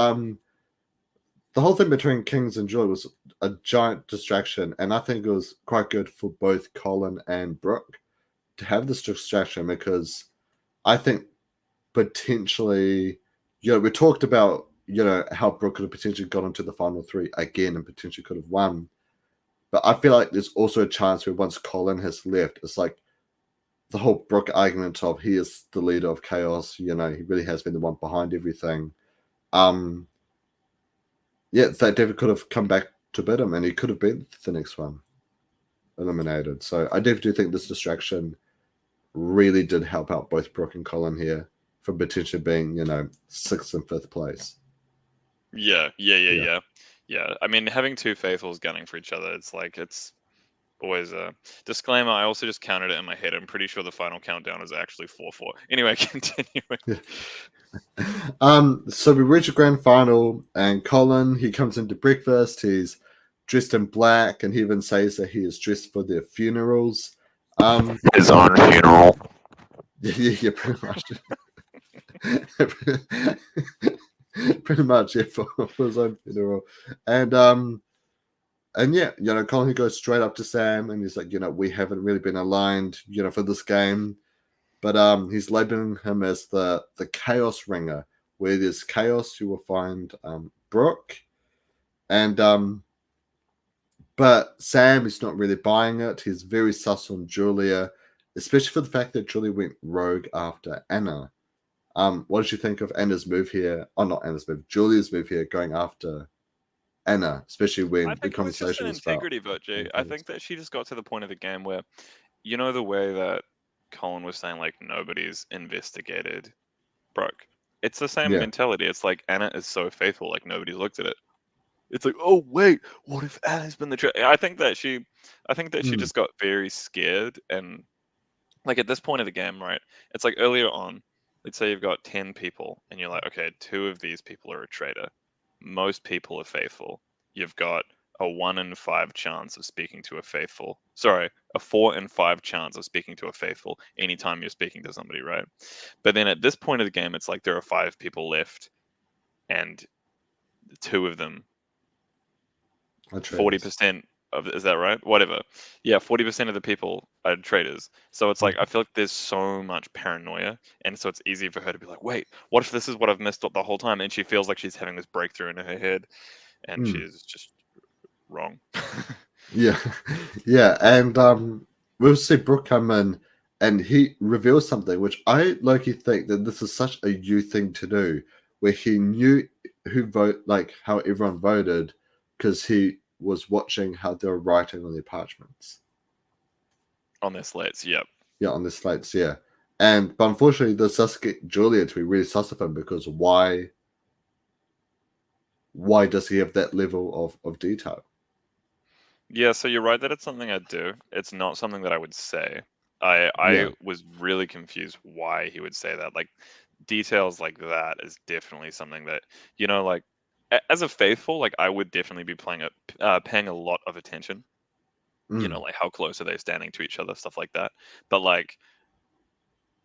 the whole thing between Kings and Joy was a giant distraction, and I think it was quite good for both Colin and Brooke to have this distraction because I think potentially, we talked about how Brooke could have potentially got into the final three again and potentially could have won, but I feel like there's also a chance where once Colin has left, it's like the whole Brooke argument of he is the leader of chaos. He really has been the one behind everything. Um, yeah, that David could have come back to bid him, and he could have been the next one eliminated. So I definitely think this distraction really did help out both Brooke and Colin here from potentially being, sixth and fifth place. Yeah, yeah, yeah, Yeah. yeah. Yeah. I mean, having two faithfuls gunning for each other, it's like it's always a disclaimer. I also just counted it in my head. I'm pretty sure the final countdown is actually 4 4. Anyway, continuing. Yeah. So we reach a grand final, and Colin, he comes into breakfast. He's dressed in black, and he even says that he is dressed for their funerals. His own funeral. Yeah, pretty much. Pretty much, yeah, for his own funeral. And yeah, Colin, he goes straight up to Sam, and he's like, we haven't really been aligned, for this game. But he's labeling him as the chaos ringer. Where there's chaos, you will find Brooke. And but Sam is not really buying it. He's very sus on Julia, especially for the fact that Julia went rogue after Anna. What did you think of Anna's move here? Oh, not Anna's move, Julia's move here, going after Anna, especially I when the think it was just conversation an was about integrity vote, Jay. I vampires. think that she just got to the point of the game where, the way that Colin was saying, like, nobody's investigated Brooke. It's the same Yeah. mentality. It's like Anna is so faithful, like nobody's looked at it. It's like, oh wait, what if Anna's been the I think that she Mm, just got very scared and like at this point of the game, right? It's like earlier on, let's say you've got 10 people and you're like, okay, two of these people are a traitor. Most people are faithful. You've got a 1 in 5 chance of speaking to a faithful. Sorry, a 4 in 5 chance of speaking to a faithful anytime you're speaking to somebody, right? But then at this point of the game, it's like there are 5 people left and two of them I traitors. 40% of, is that right? Whatever. Yeah, 40% of the people are traitors. So it's like I feel like there's so much paranoia, and so it's easy for her to be like, "Wait, what if this is what I've missed up the whole time?" And she feels like she's having this breakthrough in her head, and Mm. she's just wrong. Yeah, yeah, and we'll see Brooke come in, and he reveals something which I Loki think that this is such a you thing to do, where he knew who vote like how everyone voted because he was watching how they were writing on their parchments. On their slates. Yep. Yeah, on the slates. Yeah, but unfortunately, this does get Julia to be really sus of him because why does he have that level of detail? Yeah, so you're right that it's something I'd do. It's not something that I would say. I Yeah. was really confused why he would say that. Like details like that is definitely something that, like as a faithful, like I would definitely be paying a lot of attention. Mm, Like how close are they standing to each other, stuff like that. But like,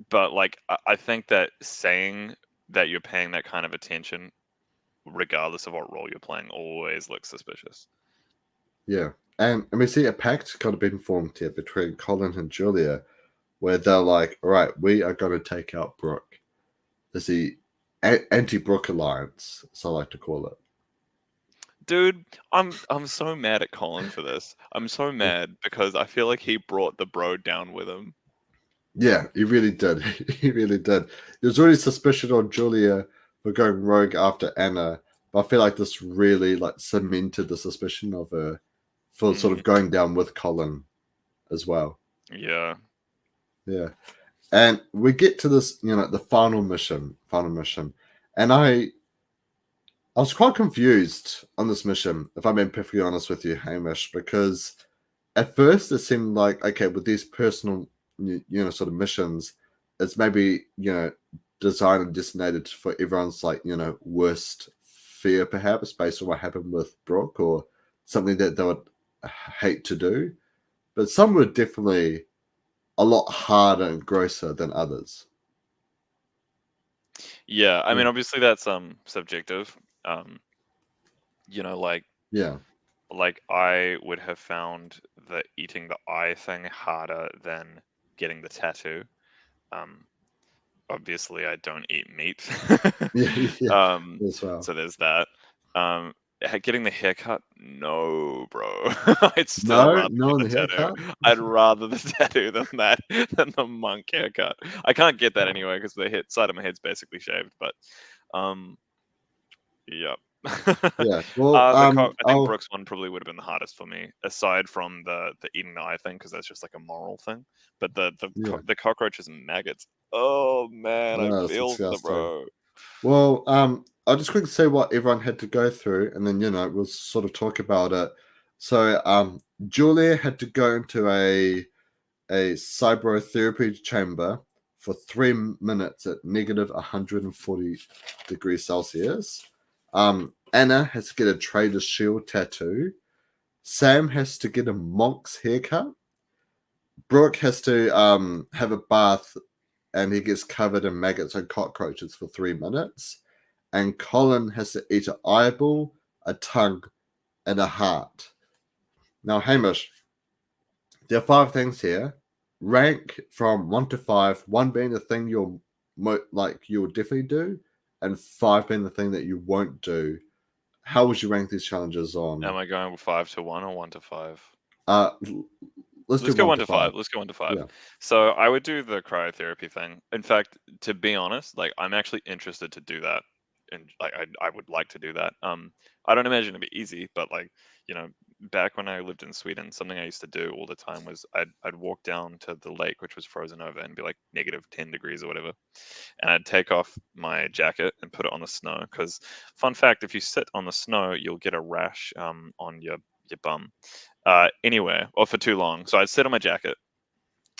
but I think that saying that you're paying that kind of attention, regardless of what role you're playing, always looks suspicious. yeah. And we see a pact kind of been formed here between Colin and Julia, where they're like, all right, we are going to take out Brooke. There's the anti-Brooke alliance, as I like to call it. Dude, I'm so mad at Colin for this. I'm so mad because I feel like he brought the bro down with him. Yeah, he really did. He really did. There was already suspicion on Julia for going rogue after Anna, but I feel like this really like cemented the suspicion of her for sort Mm, of going down with Colin as well. yeah. Yeah. And we get to this, the final mission. And I was quite confused on this mission, if I'm being perfectly honest with you, Hamish, because at first it seemed like, okay, with these personal, sort of missions, it's maybe, designed and designated for everyone's like, worst fear, perhaps, based on what happened with Brooke or something that they would hate to do. But some were definitely a lot harder and grosser than others. Yeah, I Yeah. mean obviously that's subjective. Um, like Yeah. I would have found the eating the eye thing harder than getting the tattoo. Um, obviously I don't eat meat. Yeah. Yeah. um, As well. so there's that. Um, getting the haircut, no, bro. I'd still No, rather no get on the the tattoo. haircut. I'd rather the tattoo than that than the monk haircut. I can't get that anyway because the head side of my head's basically shaved. But um, yep. Yeah. Well, I think I'll Brooks one probably would have been the hardest for me, aside from the eating the eye thing, because that's just like a moral thing. But yeah. the cockroaches and maggots. Oh man, I No, it's feel for the disgusting. bro. Well, I'll just quickly say what everyone had to go through, and then we'll sort of talk about it. So, Julia had to go into a cyberotherapy chamber for 3 minutes at negative 140 degrees Celsius. Anna has to get a trader's shield tattoo. Sam has to get a monk's haircut. Brooke has to have a bath and he gets covered in maggots and cockroaches for 3 minutes. And Colin has to eat an eyeball, a tongue, and a heart. Now, Hamish, there are 5 things here. Rank from 1 to 5. 1 being the thing you'll definitely do, and 5 being the thing that you won't do. How would you rank these challenges Am on? I going 5 to 1 or 1 to 5? Uh, let's do Let's go one one to to five. five. Let's go 1 to 5. Yeah, So I would do the cryotherapy thing. In fact, to be honest, like I'm actually interested to do that, and like I would like to do that. I don't imagine it'd be easy, but like you know, back when I lived in Sweden, something I used to do all the time was I'd walk down to the lake, which was frozen over, and be like -10 degrees or whatever, and I'd take off my jacket and put it on the snow. Because fun fact, if you sit on the snow, you'll get a rash on your bum anywhere or for too long. So I'd sit on my jacket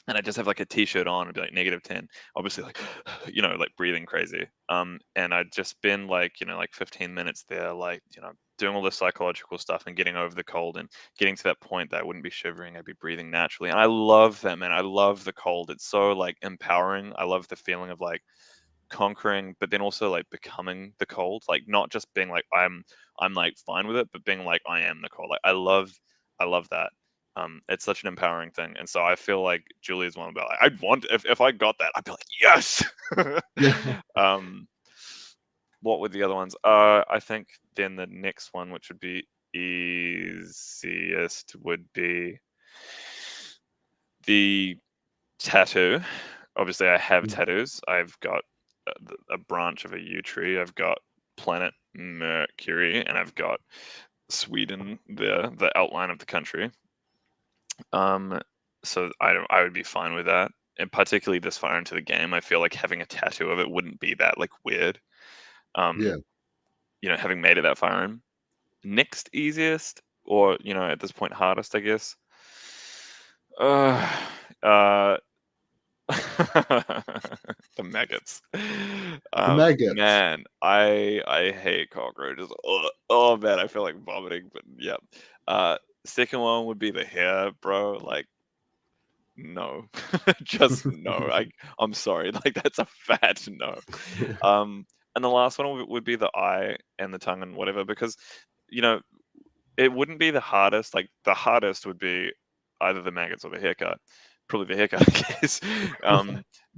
and I just have like a t-shirt on and be like -10, obviously like like breathing crazy. And I'd just been like, like 15 minutes there, like, doing all the psychological stuff and getting over the cold and getting to that point that I wouldn't be shivering, I'd be breathing naturally. And I love that, man. I love the cold. It's so like empowering. I love the feeling of like conquering, but then also like becoming the cold, like not just being like I'm like fine with it, but being like I am the cold. Like I love that. It's such an empowering thing, and so I feel like Julia's one about like I'd want if I got that, I'd be like yes. yeah, um, what were the other ones? I think then the next one, which would be easiest, would be the tattoo. Obviously, I have tattoos. I've got a branch of a yew tree. I've got planet Mercury, and I've got Sweden, the outline of the country. Um, so I would be fine with that. And particularly this far into the game, I feel like having a tattoo of it wouldn't be that like weird. yeah. Um, having made it that far in. Next easiest. or at this point, hardest, I guess. Uh, uh, the maggots. The maggots. Man, I hate cockroaches. Oh man, I feel like vomiting. But yeah. Second one would be the hair, bro. Like no, just no. I'm sorry. Like that's a fat no. Um, and the last one would be the eye and the tongue and whatever, because you know it wouldn't be the hardest. Like the hardest would be either the maggots or the haircut. Probably the haircut, I guess.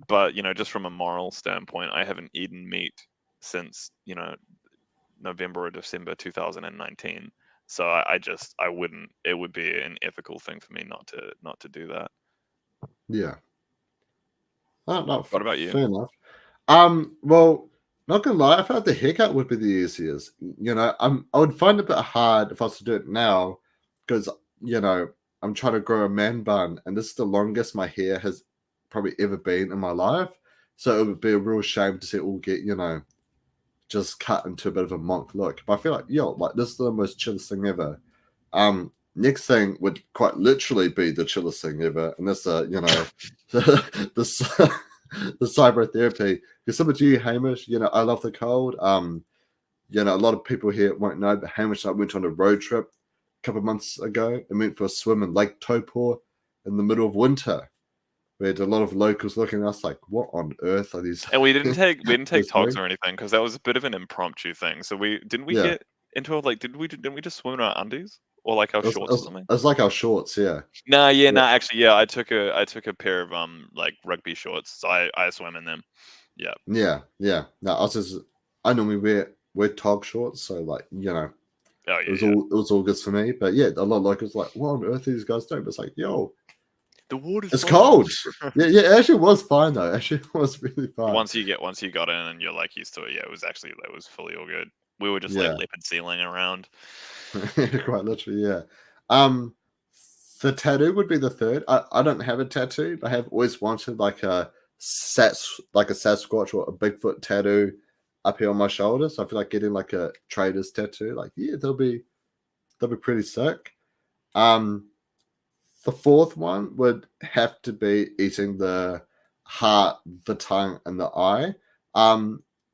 But just from a moral standpoint, I haven't eaten meat since November or December 2019. So I wouldn't. It would be an ethical thing for me not to do that. Yeah. Oh, no, What about you? fair enough. Well, not gonna lie, I felt the haircut would be the easiest. I would find it a bit hard if I was to do it now, because you know I'm trying to grow a man bun, and this is the longest my hair has probably ever been in my life. So it would be a real shame to see it all get just cut into a bit of a monk look. But I feel like like this is the most chillest thing ever. Next thing would quite literally be the chillest thing ever, and that's the the cybertherapy. Because similar to you, Hamish, I love the cold. A lot of people here won't know, but Hamish and I went on a road trip a couple of months ago and went for a swim in Lake Taupo in the middle of winter. We had a lot of locals looking at us like, "What on earth are these?" And we didn't take this togs doing? or anything, because that was a bit of an impromptu thing. So we Yeah, get into a, like didn't we just swim in our undies or like our it was, it shorts or was, something? it was like our shorts. Yeah, Nah, yeah, yeah, nah. Actually, yeah, I took a pair of like rugby shorts. So I swam in them. Yeah. yeah, yeah. No, I normally wear tog shorts, so like Oh it yeah, was yeah. all good for me. But yeah, a lot of locals like, what on earth are these guys doing? But it's like, yo, The water's it's fine. cold. Yeah, yeah, it actually was fine though. Actually, it was really fine. Once you got in and you're like used to it, yeah, it was fully all good. We were just like Yeah, leopard sealing around. quite literally, yeah. Um, the tattoo would be the third. I don't have a tattoo, but I have always wanted like a Sasquatch or a Bigfoot tattoo up here on my shoulder. So I feel like getting like a Traitors tattoo, like yeah, they'll be pretty sick. Um, The fourth one would have to be eating the heart, the tongue, and the eye.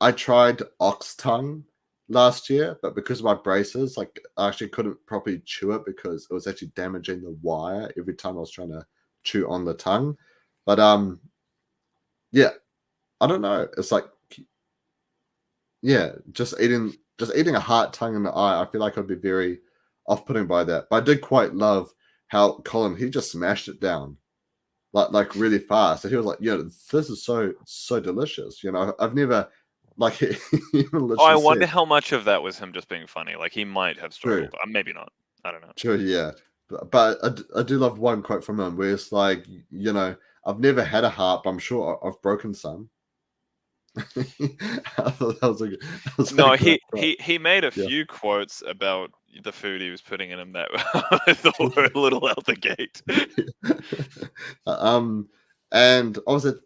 I tried ox tongue last year, but because of my braces, like I actually couldn't properly chew it because it was actually damaging the wire every time I was trying to chew on the tongue. But yeah, I don't know. It's like yeah, just eating a heart, tongue, and the eye. I feel like I'd be very off-putting by that. But I did quite love how Colin he just smashed it down like really fast. And he was like, this is so delicious. I've never like he even Oh, I literally wonder said, how much of that was him just being funny. Like he might have true, struggled. Maybe not. I don't know. true, yeah. But I do love one quote from him where it's like, I've never had a heart, but I'm sure I've broken some. I thought that was a No, great he quote. he he made a Yeah. few quotes about the food he was putting in him that I thought were a little out the gate. um, and obviously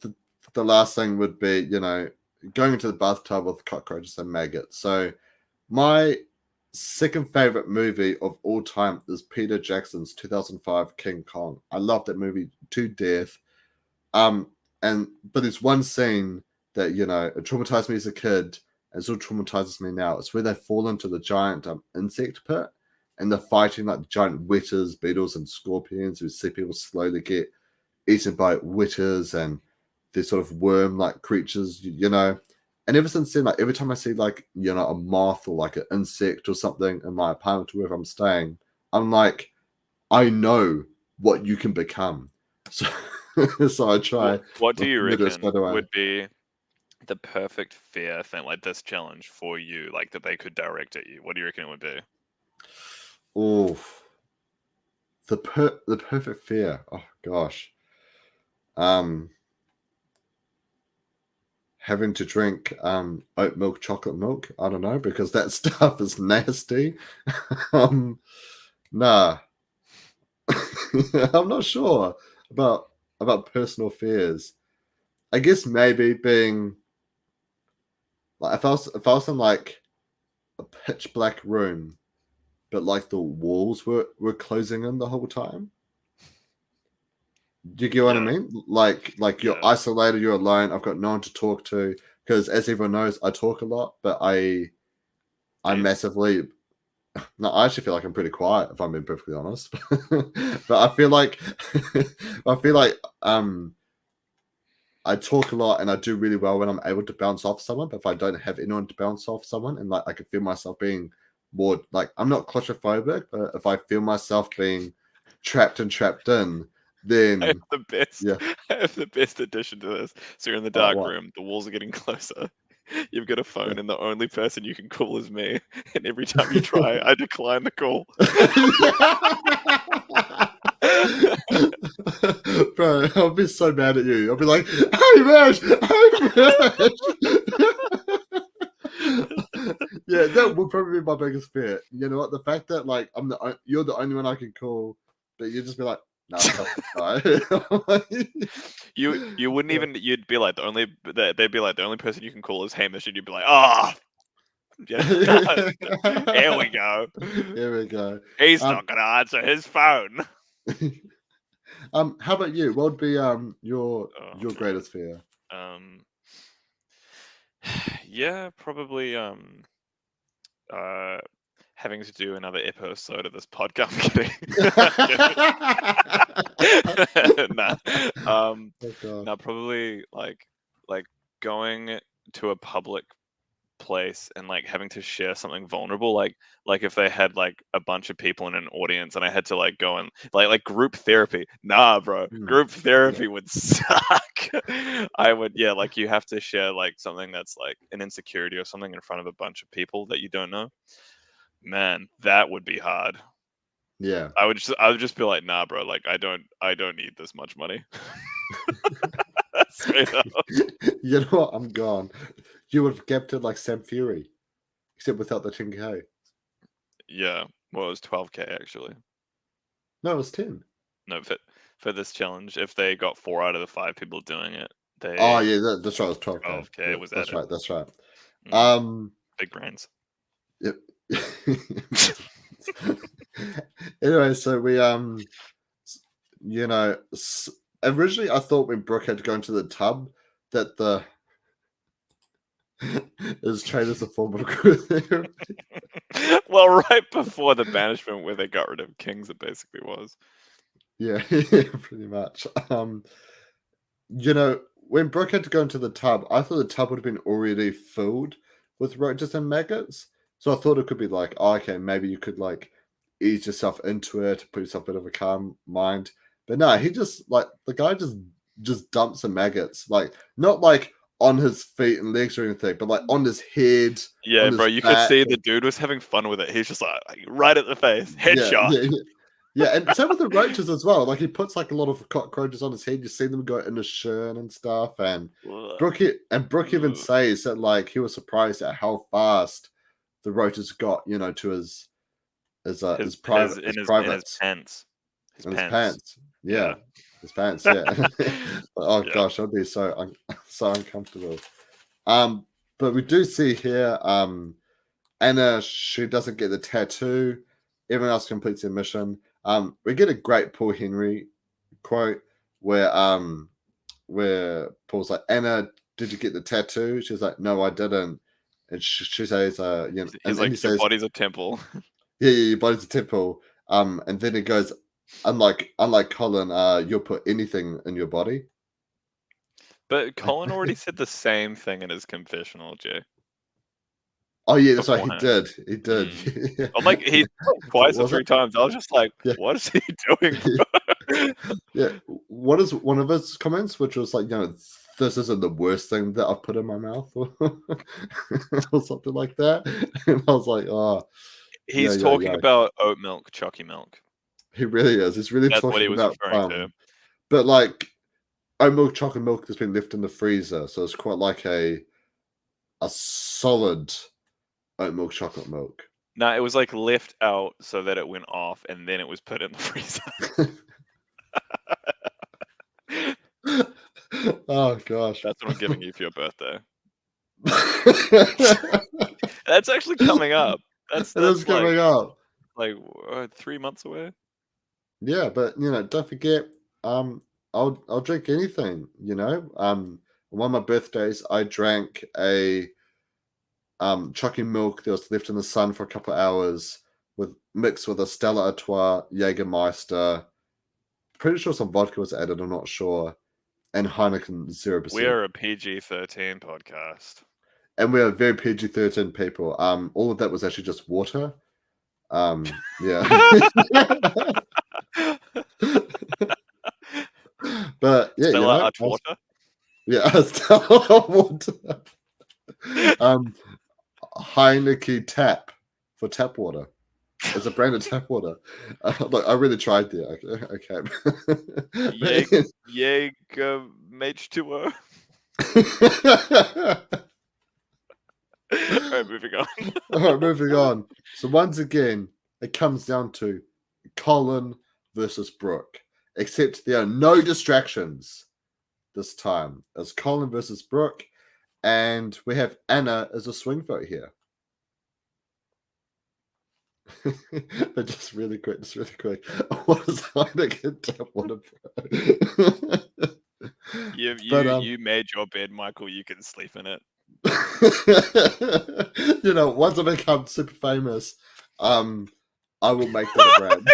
the last thing would be, going into the bathtub with cockroaches and maggots. So my second favorite movie of all time is Peter Jackson's 2005 King Kong. I love that movie to death. Um, but there's one scene that it traumatized me as a kid, and still traumatizes me now. It's where they fall into the giant insect pit, and they're fighting like giant wetters, beetles, and scorpions. We see people slowly get eaten by withers and these sort of worm-like creatures, And ever since then, like every time I see like a moth or like an insect or something in my apartment or wherever I'm staying, I'm like, I know what you can become. So, so I try What do with you murder reckon straight away. would be the perfect fair thing, like this challenge for you, like that they could direct at you? What do you reckon it would be? Oh, the perfect fear. Oh gosh. Um, Having to drink oat milk, chocolate milk. I don't know because that stuff is nasty. um, nah, I'm not sure about personal fears. I guess maybe being like if I was in like a pitch black room but like the walls were closing in the whole time. Do you get what I Yeah, mean? Like you're yeah, isolated, you're alone. I've got no one to talk to because, as everyone knows, I talk a lot, but I jeez. massively. No, I actually feel like I'm pretty quiet if I'm being perfectly honest. But I feel like I feel like I talk a lot and I do really well when I'm able to bounce off someone. But if I don't have anyone to bounce off someone, and like I can feel myself being more like I'm not claustrophobic, but if I feel myself being trapped in, I have then the best. yeah, I have the best addition to this. So you're in the like dark what? room. The walls are getting closer. You've got a Yeah. phone, and the only person you can call is me. And every time you try, I decline the call. Bro, I'll be so mad at you. I'll be like, hey, Rash! Hey, Rash! Yeah, that would probably be my biggest fear. You know what? The fact that, like, you're the only one I can call, but you just be like, nah, stuff this guy. You wouldn't Yeah. even. You'd be like they'd be like the only person you can call is Hamish, and you'd be like, oh, yeah, here we go. Here we go. He's Um, not gonna answer his phone. how about you? What would be Oh your man. greatest fear? Um, yeah, probably uh having to do another episode of this podcast. I'm kidding. Nah. Um, Oh god. nah, probably like going to a public place and like having to share something vulnerable, like if they had like a bunch of people in an audience and I had to like go and like group therapy. Nah, bro, Hmm. group Yeah. therapy would suck. I would, yeah, like you have to share like something that's like an insecurity or something in front of a bunch of people that you don't know. Man, that would be hard. Yeah. I would just be like, nah, bro, like I don't need this much money. Straight up. You know what? I'm gone. You would have kept it like Sam Fury, except without the 10K. Yeah. Well, it was 12K actually. No, it was 10. No, for this challenge, if they got 4 out of the 5 people doing it, Oh they yeah, that's right. It was 12K. 12K Yeah, was that's added. right. That's right. Mm, Um. big brains. Yep. Anyway, so we you know, originally I thought when Brooke had to go into the tub that the is Traitors a form of group. Well, right before the banishment where they got rid of kings, it basically was. Yeah, yeah, pretty much. You know, when Brooke had to go into the tub, I thought the tub would have been already filled with roaches and maggots. So I thought it could be like, oh, okay, maybe you could like ease yourself into it, put yourself a bit of a calm mind. But no, he just like the guy just dumps some maggots, like not like on his feet and legs or anything, but like on his head, Yeah, on bro, his you could back. see the dude was having fun with it. He's just like right at the face, Yeah, headshot. yeah, yeah. Yeah, and same with the roaches as well. Like he puts like a lot of cockroaches on his head. You see them go in his shirt and stuff. And Ugh, Brooke even ugh. says that like he was surprised at how fast the roaches got, to His his his in his privates pants. His and his pants. pants. Yeah. Yeah, his pants. Yeah. Oh Yeah. gosh, that'd be so so uncomfortable. But we do see here, Anna, she doesn't get the tattoo. Everyone else completes their mission. We get a great Paul Henry quote where Paul's like, Anna, did you get the tattoo? She's like, no, I didn't. And she says, He's and he like, your says, body's a temple. yeah, your body's a temple. And then he goes, unlike Colin, you'll put anything in your body. But Colin already said the same thing in his confessional, Jay, Oh yeah, that's right. He beforehand. did. He did. Mm. I'm like, he What twice or was it? 3 times. I was just like, Yeah. what is he doing, bro? Yeah. What is one of his comments, which was like, this isn't the worst thing that I've put in my mouth, or, or something like that. And I was like, oh, yeah, He's yeah, talking yeah. about oat milk, chalky milk. He really is. He's really That's what he talking was about referring to. but like oat milk, chocolate milk has been left in the freezer, so it's quite like a solid oat milk, chocolate milk. No, it was like left out so that it went off and then it was put in the freezer. Oh gosh. That's what I'm giving you for your birthday. It That's actually coming up. That's is like coming up. like 3 months away. Yeah, but don't forget, I'll drink anything, On one of my birthdays, I drank a chucking milk that was left in the sun for a couple of hours with mixed with a Stella Artois, Jägermeister. Pretty sure some vodka was added, I'm not sure, and Heineken We 0%. are a PG-13 podcast. And we are very PG-13 people. All of that was actually just water. Yeah. But yeah, Stella I was, Artois. yeah, I Stella water. Um, Heineken Tap for tap water. It's a brand of tap water. Look, I really tried there. Okay. Jaeger H2O. All right, moving on. All right, moving on. So once again, it comes down to Colin versus Brooke. Except there are no distractions this time. It's Colin versus Brooke, and we have Anna as a swing vote here. But just really quick. What is Heineken tap water? You made your bed, Michael. You can sleep in it. Once I become super famous, I will make that a brand.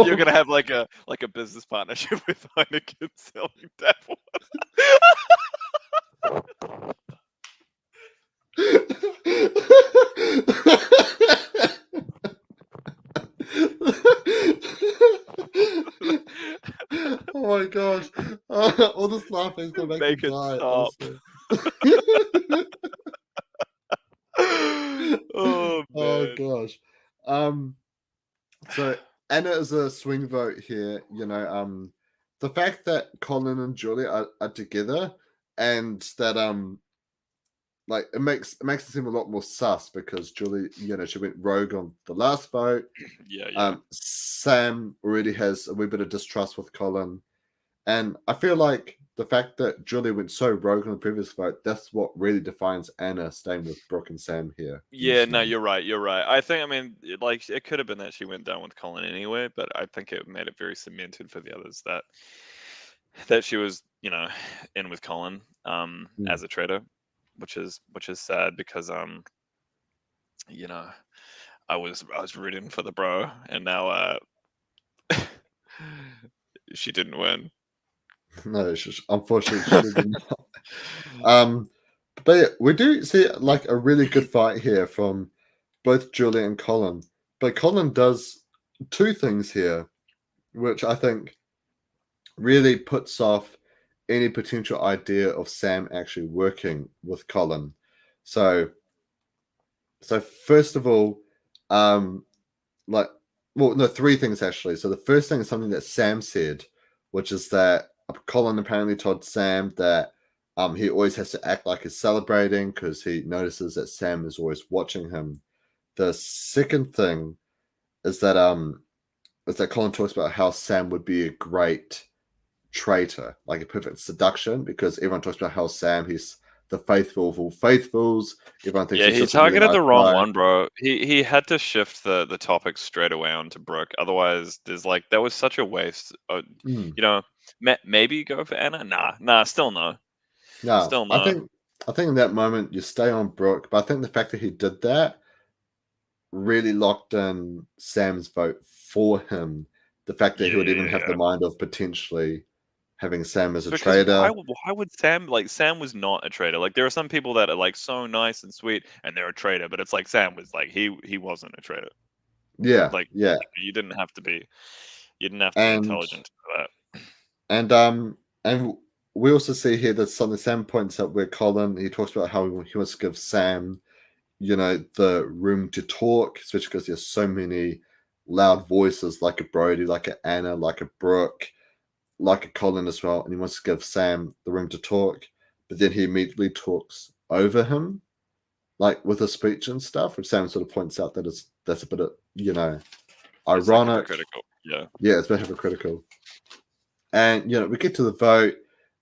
You're gonna have like a business partnership with Heineken selling tap water. Oh my gosh. All this laughing is going to make me Make it die, stop. honestly. Oh Oh man. gosh. So Anna is a swing vote here. The fact that Colin and Julie are together, and that like it makes it seem a lot more sus because Julie, she went rogue on the last vote. Yeah. Sam already has a wee bit of distrust with Colin, and I feel like the fact that Julie went so rogue on the previous vote, that's what really defines Anna staying with Brooke and Sam here. in Yeah, this no, one. you're right. You're right. I mean, it could have been that she went down with Colin anyway, but I think it made it very cemented for the others that she was, in with Colin Mm. as a traitor, which is sad because you know, I was rooting for the bro, and now she didn't win. No, unfortunately, she did not. But yeah, we do see like a really good fight here from both Julie and Colin. But Colin does two things here, which I think really puts off any potential idea of Sam actually working with Colin. So, so first of all, um, like, well, no, three things actually. So the first thing is something that Sam said, which is that Colin apparently told Sam that he always has to act like he's celebrating because he notices that Sam is always watching him. The second thing is that Colin talks about how Sam would be a great traitor, like a perfect seduction, because everyone talks about how Sam he's the faithful of all faithfuls. Everyone thinks Yeah, he's he just a really targeted nice the wrong guy. one, bro. He had to shift the topic straight away onto Brooke. Otherwise, there's like that was such a waste. Mm. You know, maybe go for Anna. Nah, still no, No, still I no. think I think in that moment you stay on Brooke, but I think the fact that he did that really locked in Sam's vote for him. The fact that he would even have Yeah. the mind of potentially having Sam as a Because why traitor. why would Sam was not a traitor. Like there are some people that are like so nice and sweet and they're a traitor, but it's like Sam was like he wasn't a traitor. Yeah, Like yeah, you didn't have to be and intelligent for that. and and we also see here that something Sam points out where Colin he talks about how he wants to give Sam, the room to talk, especially because there's so many loud voices like a Brody, like a Anna, like a Brooke, like a Colin as well, and he wants to give Sam the room to talk, but then he immediately talks over him, like with a speech and stuff, which Sam sort of points out that's a bit of It's like ironic. hypocritical. Yeah. Yeah, it's a bit hypocritical. And we get to the vote,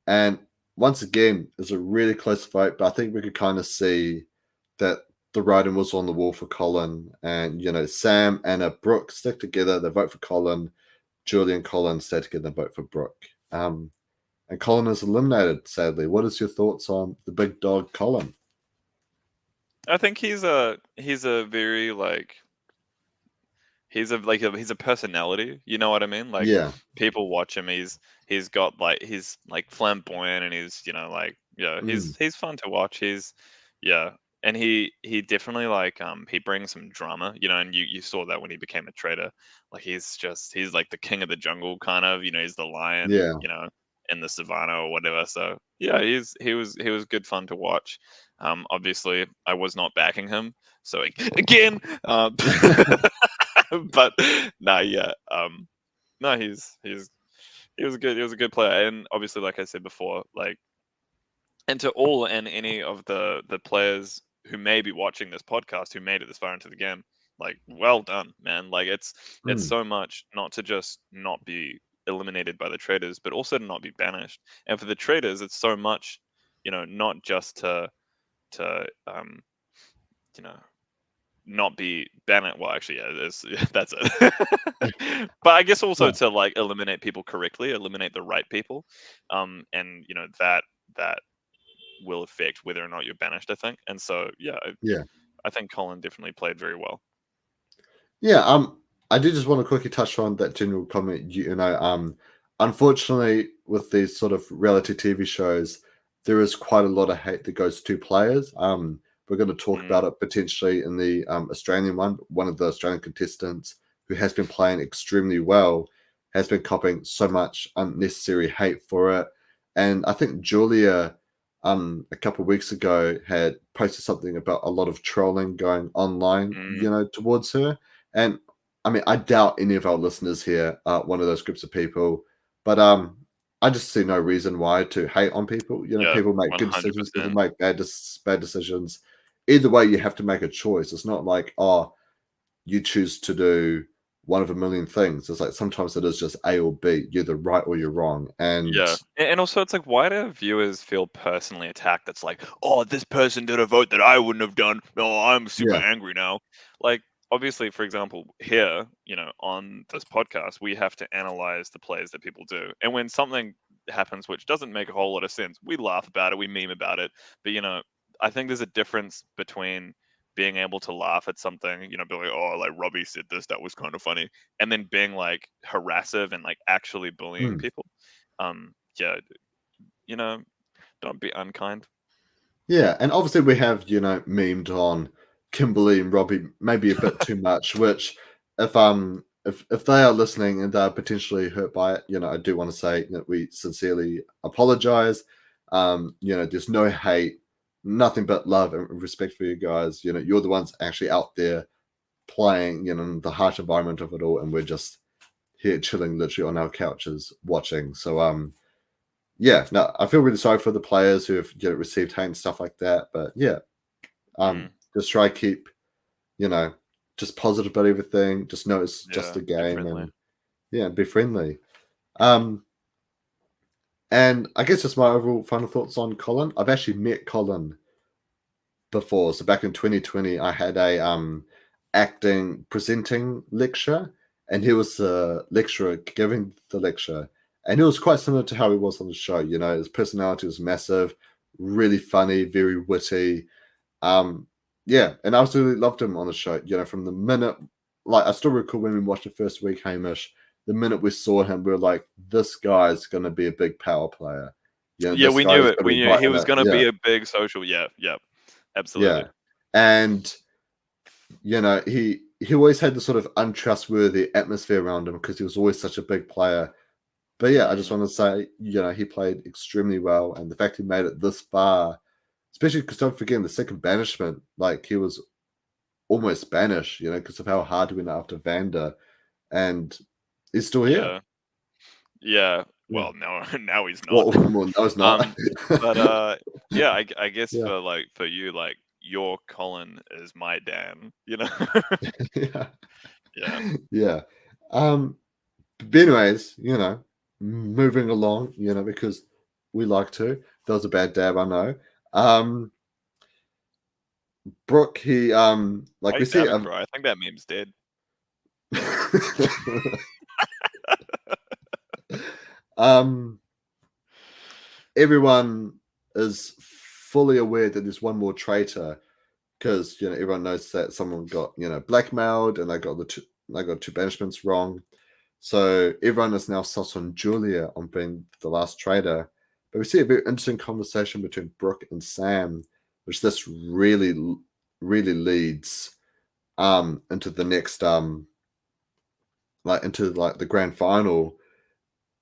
and once again, it's a really close vote, but I think we could kind of see that the writing was on the wall for Colin, and Sam, Anna, Brooke stick together. They vote for Colin. Julie and Colin stay together and vote for Brooke. And Colin is eliminated, sadly. What is your thoughts on the big dog, Colin? I think he's a very like he's a personality. You know what I mean? Like Yeah. people watch him. He's got like he's like flamboyant and he's like Mm, he's fun to watch. Yeah, and he definitely like he brings some drama. And you saw that when he became a traitor. Like he's like the king of the jungle kind of. He's the lion. yeah. In the savannah or whatever. So yeah, he was good fun to watch. Obviously I was not backing him. So again, but nah, yeah. No, he was good. He was a good player, and obviously, like I said before, like, and to all and any of the players who may be watching this podcast who made it this far into the game, like, well done, man. Like, it's Mm, so much not to just not be eliminated by the traders, but also to not be banished. And for the traders, it's so much, not just to you know not be banned. Well, actually, yeah, that's it. But I guess also no, to like eliminate people correctly, eliminate the right people, and that will affect whether or not you're banished. I think, and so yeah, yeah. I think Colin definitely played very well. Yeah, I did just want to quickly touch on that general comment. Unfortunately, with these sort of reality TV shows, there is quite a lot of hate that goes to players. We're going to talk Mm, about it potentially in the Australian one. One of the Australian contestants who has been playing extremely well has been copying so much unnecessary hate for it. And I think Julia, a couple of weeks ago, had posted something about a lot of trolling going online, mm, towards her. And I mean, I doubt any of our listeners here are one of those groups of people, but I just see no reason why to hate on people. yeah, People make one good hundred decisions, people percent. make bad decisions. Either way, you have to make a choice. It's not like, oh, you choose to do one of a million things. It's like sometimes it is just A or B. You're the right or you're wrong. And Yeah. And also it's like why do viewers feel personally attacked? That's like, oh, this person did a vote that I wouldn't have done. Oh, I'm super yeah, angry now. Like obviously, for example, here, on this podcast, we have to analyze the plays that people do. And when something happens which doesn't make a whole lot of sense, we laugh about it, we meme about it. But I think there's a difference between being able to laugh at something, being like, oh, like Robbie said this, that was kind of funny, and then being like harassive and like actually bullying mm, people. Yeah, you know, don't be unkind. yeah. And obviously, we have memed on Kimberly and Robbie maybe a bit too much. Which, if they are listening and they are potentially hurt by it, I do want to say that we sincerely apologize. There's no hate, nothing but love and respect for you guys. You're the ones actually out there playing, in the harsh environment of it all, and we're just here chilling literally on our couches watching. So yeah, no, I feel really sorry for the players who have received hate and stuff like that. But yeah, Mm, just try keep you know just positive about everything. Just know it's just yeah, a be game, friendly. and yeah, be friendly. Um, and I guess just my overall final thoughts on Colin. I've actually met Colin before. So back in 2020, I had a acting presenting lecture, and he was the lecturer giving the lecture, and it was quite similar to how he was on the show. His personality was massive, really funny, very witty. Um, yeah, and I absolutely loved him on the show. From the minute, like I still recall when we watched the first week, Hamish. The minute we saw him, we were like, "This guy's going to be a big power player. Yeah, This we guy knew is it. going to We be knew right he in was it." gonna Yeah, be a big social. Yeah, yeah, absolutely. yeah, and he always had this sort of untrustworthy atmosphere around him because he was always such a big player. But yeah, I just Mm, want to say, he played extremely well, and the fact he made it this far, especially because don't forget in the second banishment, like he was almost banished, because of how hard he went after Vander, and he's still here. yeah, yeah. Yeah. Well, no, now he's not. Well, well no, it's not. Um, but yeah, I guess Yeah, for you, like your Colin is my Dan. yeah, Yeah. yeah. Um, but anyways, moving along, because we like to. That was a bad dab, I know. Um, Brooke, he like Why are we you see dabbing, bro? I think that meme's dead. um everyone is fully aware that there's one more traitor because everyone knows that someone got blackmailed and they got two banishments wrong. So everyone is now sus on Julia on being the last traitor. But we see a very interesting conversation between Brooke and Sam, which this really leads into the next into the grand final,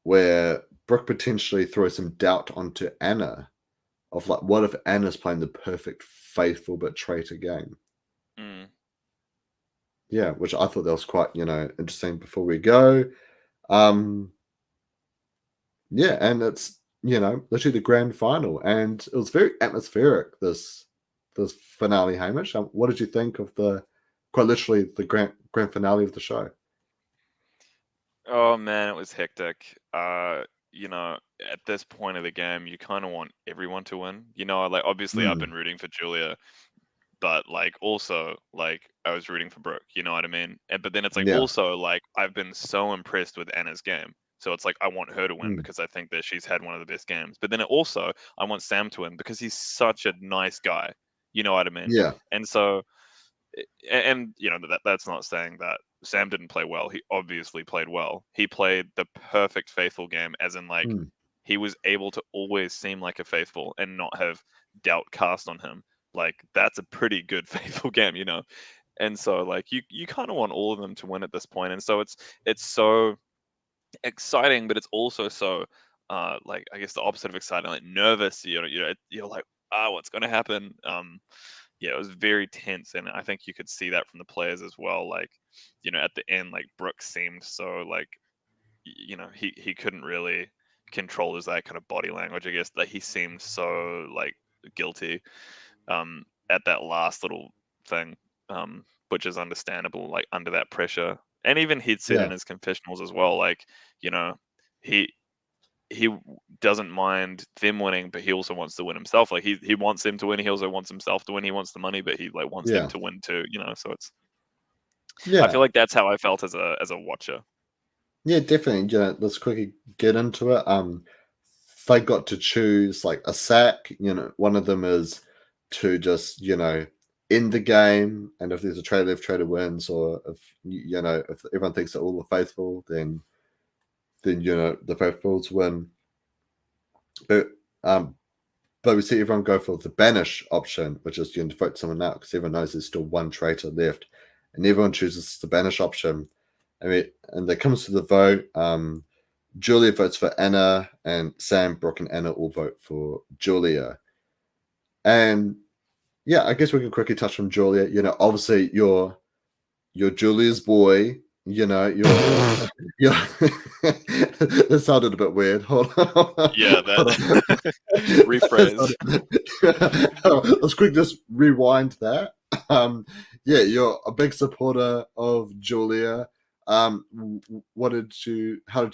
where Brooke potentially throws some doubt onto Anna of like, what if Anna's playing the perfect faithful but traitor game? Mm. Yeah, which I thought that was quite interesting. Before we go, um, yeah, and it's literally the grand final, and it was very atmospheric. This finale, Hamish. What did you think of the quite literally the grand finale of the show? Oh man, it was hectic. At this point of the game, you kind of want everyone to win. Like obviously I've Mm, been rooting for Julia, but like also like I was rooting for Brooke, you know what I mean? But then it's like yeah. also like I've been so impressed with Anna's game. So it's like I want her to win Mm, because I think that she's had one of the best games. But then also I want Sam to win because he's such a nice guy. You know what I mean? yeah. And so and that's not saying that Sam didn't play well. He obviously played well. He played the perfect faithful game, as in like Mm, he was able to always seem like a faithful and not have doubt cast on him. Like that's a pretty good faithful game. And so like you kind of want all of them to win at this point, and so it's so exciting, but it's also so like I guess the opposite of exciting, like nervous. You're like what's going to happen? Yeah, it was very tense, and I think you could see that from the players as well. Like, at the end, like Brooks seemed so like, he couldn't really control his that kind of body language. I guess that he seemed so like guilty at that last little thing, which is understandable, like under that pressure. And even he'd said in yeah. his confessionals as well, like, you know, he doesn't mind them winning, but he also wants to win himself. Like he wants them to win. He also wants himself to win. He wants the money, but he like wants them Yeah. to win too. So I feel Yeah. like that's how I felt as a watcher. Yeah, definitely. Let's quickly get into it. They got to choose like a sack. One of them is to just end the game, and if there's a trade left, trader wins. Or if if everyone thinks that all are faithful, then the faithfuls win. But um, but we see everyone go for the banish option, which is to vote someone out because everyone knows there's still one traitor left, and everyone chooses the banish option. And it comes to the vote. Julia votes for Anna, and Sam, Brooke, and Anna all vote for Julia. And yeah, I guess we can quickly touch on Julia. Obviously you're Julia's boy. You're that sounded a bit weird. Hold on. Yeah, Hold that on. rephrase. Let's quick just rewind that. Yeah, you're a big supporter of Julia. How did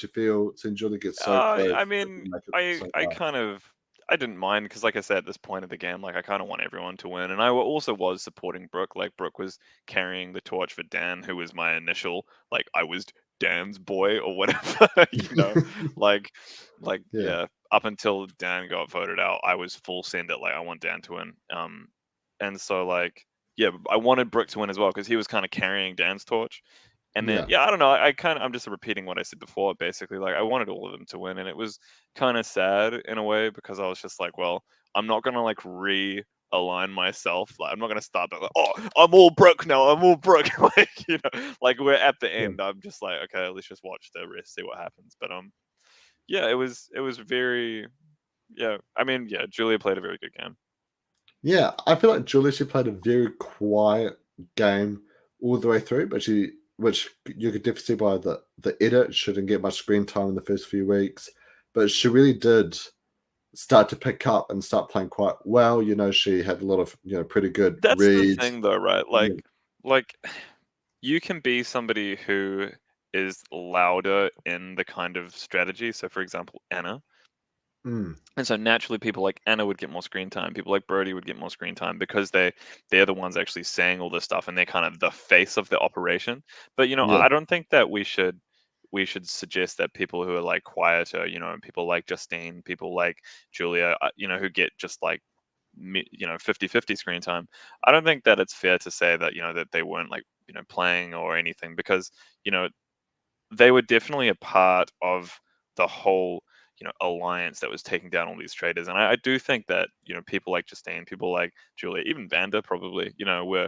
you feel seeing Julia get so close I to mean, make it I so I far? kind of I didn't mind because, like I said, at this point of the game, like I kind of want everyone to win, and also was supporting Brooke. Like Brooke was carrying the torch for Dan, who was my initial like I was Dan's boy or whatever, like Yeah, yeah. Up until Dan got voted out, I was full send it. Like I want Dan to win. And so like yeah, I wanted Brooke to win as well because he was kind of carrying Dan's torch. And then yeah, yeah, I don't know. I'm just repeating what I said before. Basically, like I wanted all of them to win, and it was kind of sad in a way because I was just like, well, I'm not gonna like realign myself. Like I'm not gonna start like, oh, I'm all broke now. I'm all broke. Like like we're at the yeah. end. I'm just like, okay, let's just watch the rest, see what happens. But yeah, it was very yeah. I mean, yeah, Julia played a very good game. Yeah, I feel like Julia, she played a very quiet game all the way through, but which you could definitely see by the edit, she didn't get much screen time in the first few weeks, but she really did start to pick up and start playing quite well. She had a lot of pretty good That's the reads. thing, though, right? Yeah, Like you can be somebody who is louder in the kind of strategy. So, for example, Anna. Mm. And so naturally, people like Anna would get more screen time. People like Brody would get more screen time because they're the ones actually saying all this stuff, and they're kind of the face of the operation. But Yeah. I don't think that we should suggest that people who are like quieter, people like Justine, people like Julia, who get just like 50-50 screen time. I don't think that it's fair to say that that they weren't like playing or anything because you know they were definitely a part of the whole alliance that was taking down all these traitors. And I do think that people like Justine, people like Julia, even Vanda probably were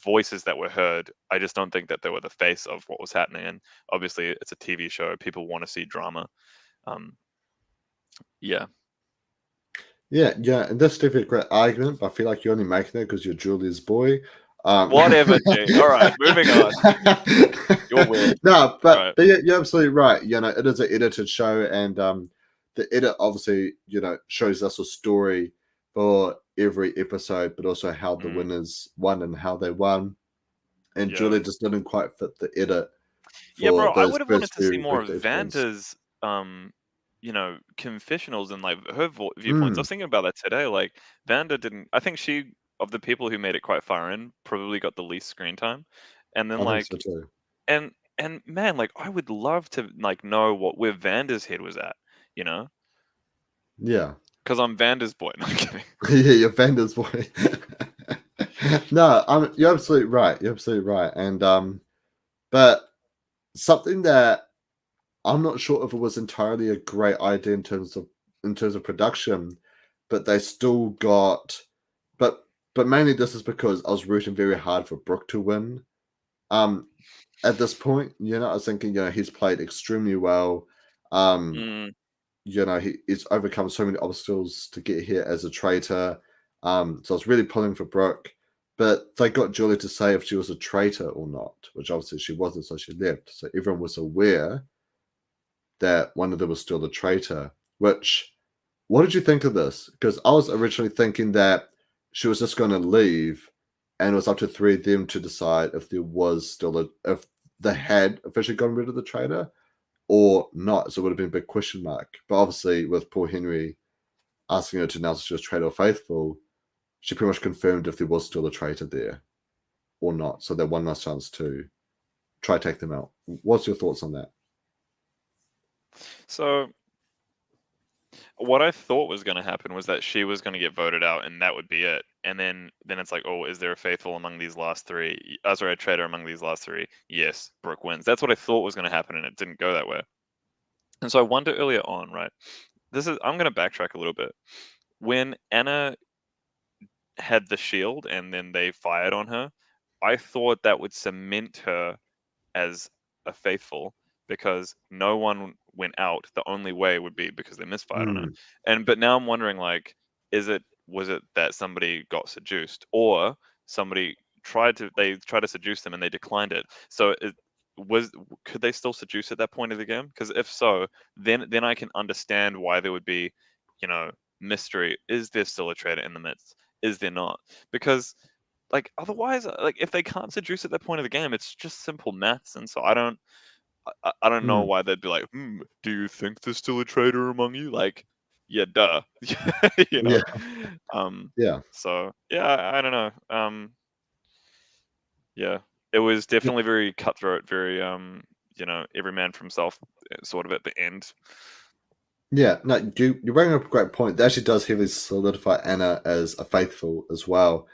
voices that were heard. I just don't think that they were the face of what was happening. And obviously it's a TV show, people want to see drama. um yeah. Yeah, yeah, and that's definitely a great argument, but I feel like you're only making it because you're Julia's boy. Whatever, Jay. All right, moving on. You're weird. No, All but right. you're absolutely right. It is an edited show, and the edit obviously shows us a story for every episode, but also how the Mm, winners won and how they won. And yeah. Julia just didn't quite fit the edit Yeah, for bro, I those would have wanted first to see few more of weekly episodes. Vanda's, confessionals and like her viewpoints. I Mm, was thinking about that today. Like, Vanda didn't. I think she, of the people who made it quite far in, probably got the least screen time. And then I think so like, too. and man, like, I would love to like know where Vanda's head was at. You know, Yeah. because I'm Vanda's boy. No, I'm kidding. Yeah, your vendor's boy. No, you're absolutely right. You're absolutely right. And but something that I'm not sure if it was entirely a great idea in terms of production, but they still got but mainly this is because I was rooting very hard for Brooke to win. Um at this point, I was thinking, he's played extremely well. Um Mm, he's overcome so many obstacles to get here as a traitor. So I was really pulling for Brooke, but they got Julie to say if she was a traitor or not, which obviously she wasn't, so she left. So everyone was aware that one of them was still a traitor. Which, what did you think of this? Because I was originally thinking that she was just going to leave, and it was up to three of them to decide if there was still if they had officially gotten rid of the traitor or not. So it would have been a big question mark. But obviously, with Paul Henry asking her to announce if she was traitor or faithful, she pretty much confirmed if there was still a traitor there or not. So they had one last chance to try to take them out. What's your thoughts on that? so what I thought was going to happen was that she was going to get voted out, and that would be it. And then it's like, oh, is there a faithful among these last three? Sorry, a traitor among these last three? Yes, Brooke wins. That's what I thought was going to happen, and it didn't go that way. And so I wonder earlier on, right? I'm going to backtrack a little bit. When Anna had the shield, and then they fired on her, I thought that would cement her as a faithful because no one went out. The only way would be because they misfired on her. Mm, But now I'm wondering, like, was it that somebody got seduced, or somebody tried to seduce them and they declined it? So was could they still seduce at that point of the game? Because if so, then I can understand why there would be, you know, mystery. Is there still a traitor in the midst? Is there not? Because like otherwise, like if they can't seduce at that point of the game, it's just simple maths. And so I don't know mm, why they'd be like, do you think there's still a traitor among you? Like, yeah, duh. you know. yeah, Um. yeah. So yeah, I don't know. Yeah, it was definitely very cutthroat, very every man for himself, sort of at the end. Yeah, no, you're bringing up a great point. That actually does heavily solidify Anna as a faithful as well.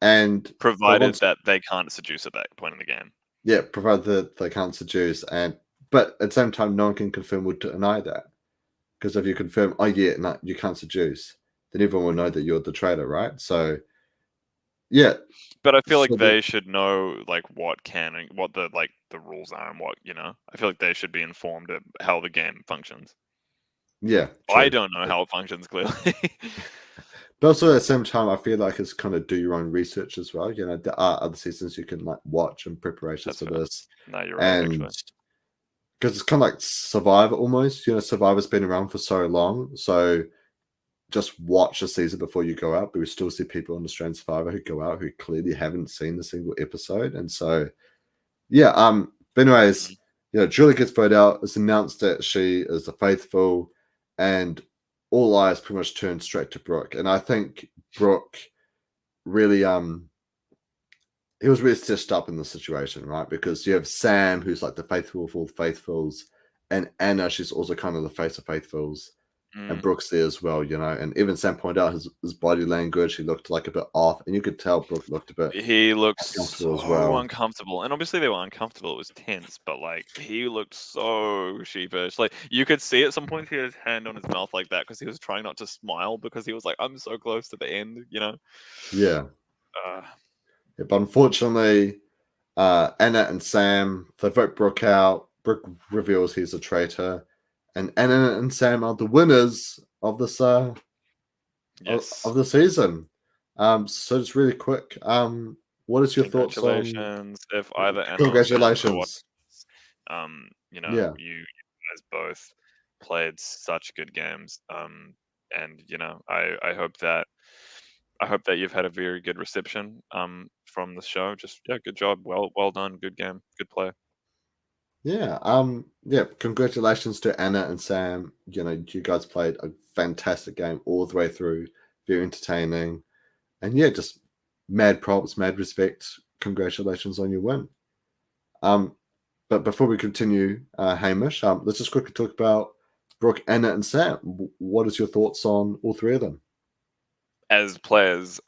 And but Provided once, that they can't seduce at that point in the game. yeah, provided that they can't seduce, and but at the same time, no one can confirm or deny that. Because if you confirm, oh yeah, no, you can't seduce, then everyone will know that you're the traitor, right? So yeah, But I feel like so the they should know like what can and what the rules are and what I feel like they should be informed of how the game functions. yeah, I true. don't know how it functions clearly. But also at the same time, I feel like it's kind of do your own research as well. There are other seasons you can like watch in preparations That's for fair. this, No, you're right and actually. because it's kind of like Survivor almost. Survivor's been around for so long, so just watch a season before you go out. But we still see people on Australian Survivor who go out who clearly haven't seen a single episode, and so yeah. But anyways, Mm. Julie gets voted out. It's announced that she is the faithful, and all eyes pretty much turned straight to Brooke. And I think Brooke really he was really stitched up in the situation, right? Because you have Sam, who's like the faithful of all faithfuls, and Anna, she's also kind of the face of faithfuls, and Mm. Brooke's there as well, you know. And even Sam pointed out his body language, he looked like a bit off, and you could tell Brooke looked a bit He looked uncomfortable as so well. uncomfortable, and obviously they were uncomfortable, it was tense, but, like, he looked so sheepish, like, you could see at some points he had his hand on his mouth like that because he was trying not to smile because he was like, "I'm so close to the end," you know? Yeah. Uh, Yeah, but unfortunately, Anna and Sam, they vote Brooke out. Brooke reveals he's a traitor, and Anna and Sam are the winners of this yes. of the season. So just really quick, what is your thoughts on? Congratulations if either Anna or Sam are watching Congratulations. this. Yeah, You guys both played such good games, and, I hope that you've had a very good reception, from the show. Just yeah, good job. Well done. Good game. Good play. yeah, yeah. Congratulations to Anna and Sam. You know, you guys played a fantastic game all the way through. Very entertaining, and yeah, just mad props, mad respect. Congratulations on your win. Um, but before we continue, Hamish, let's just quickly talk about Brooke, Anna, and Sam. What is your thoughts on all three of them? As players,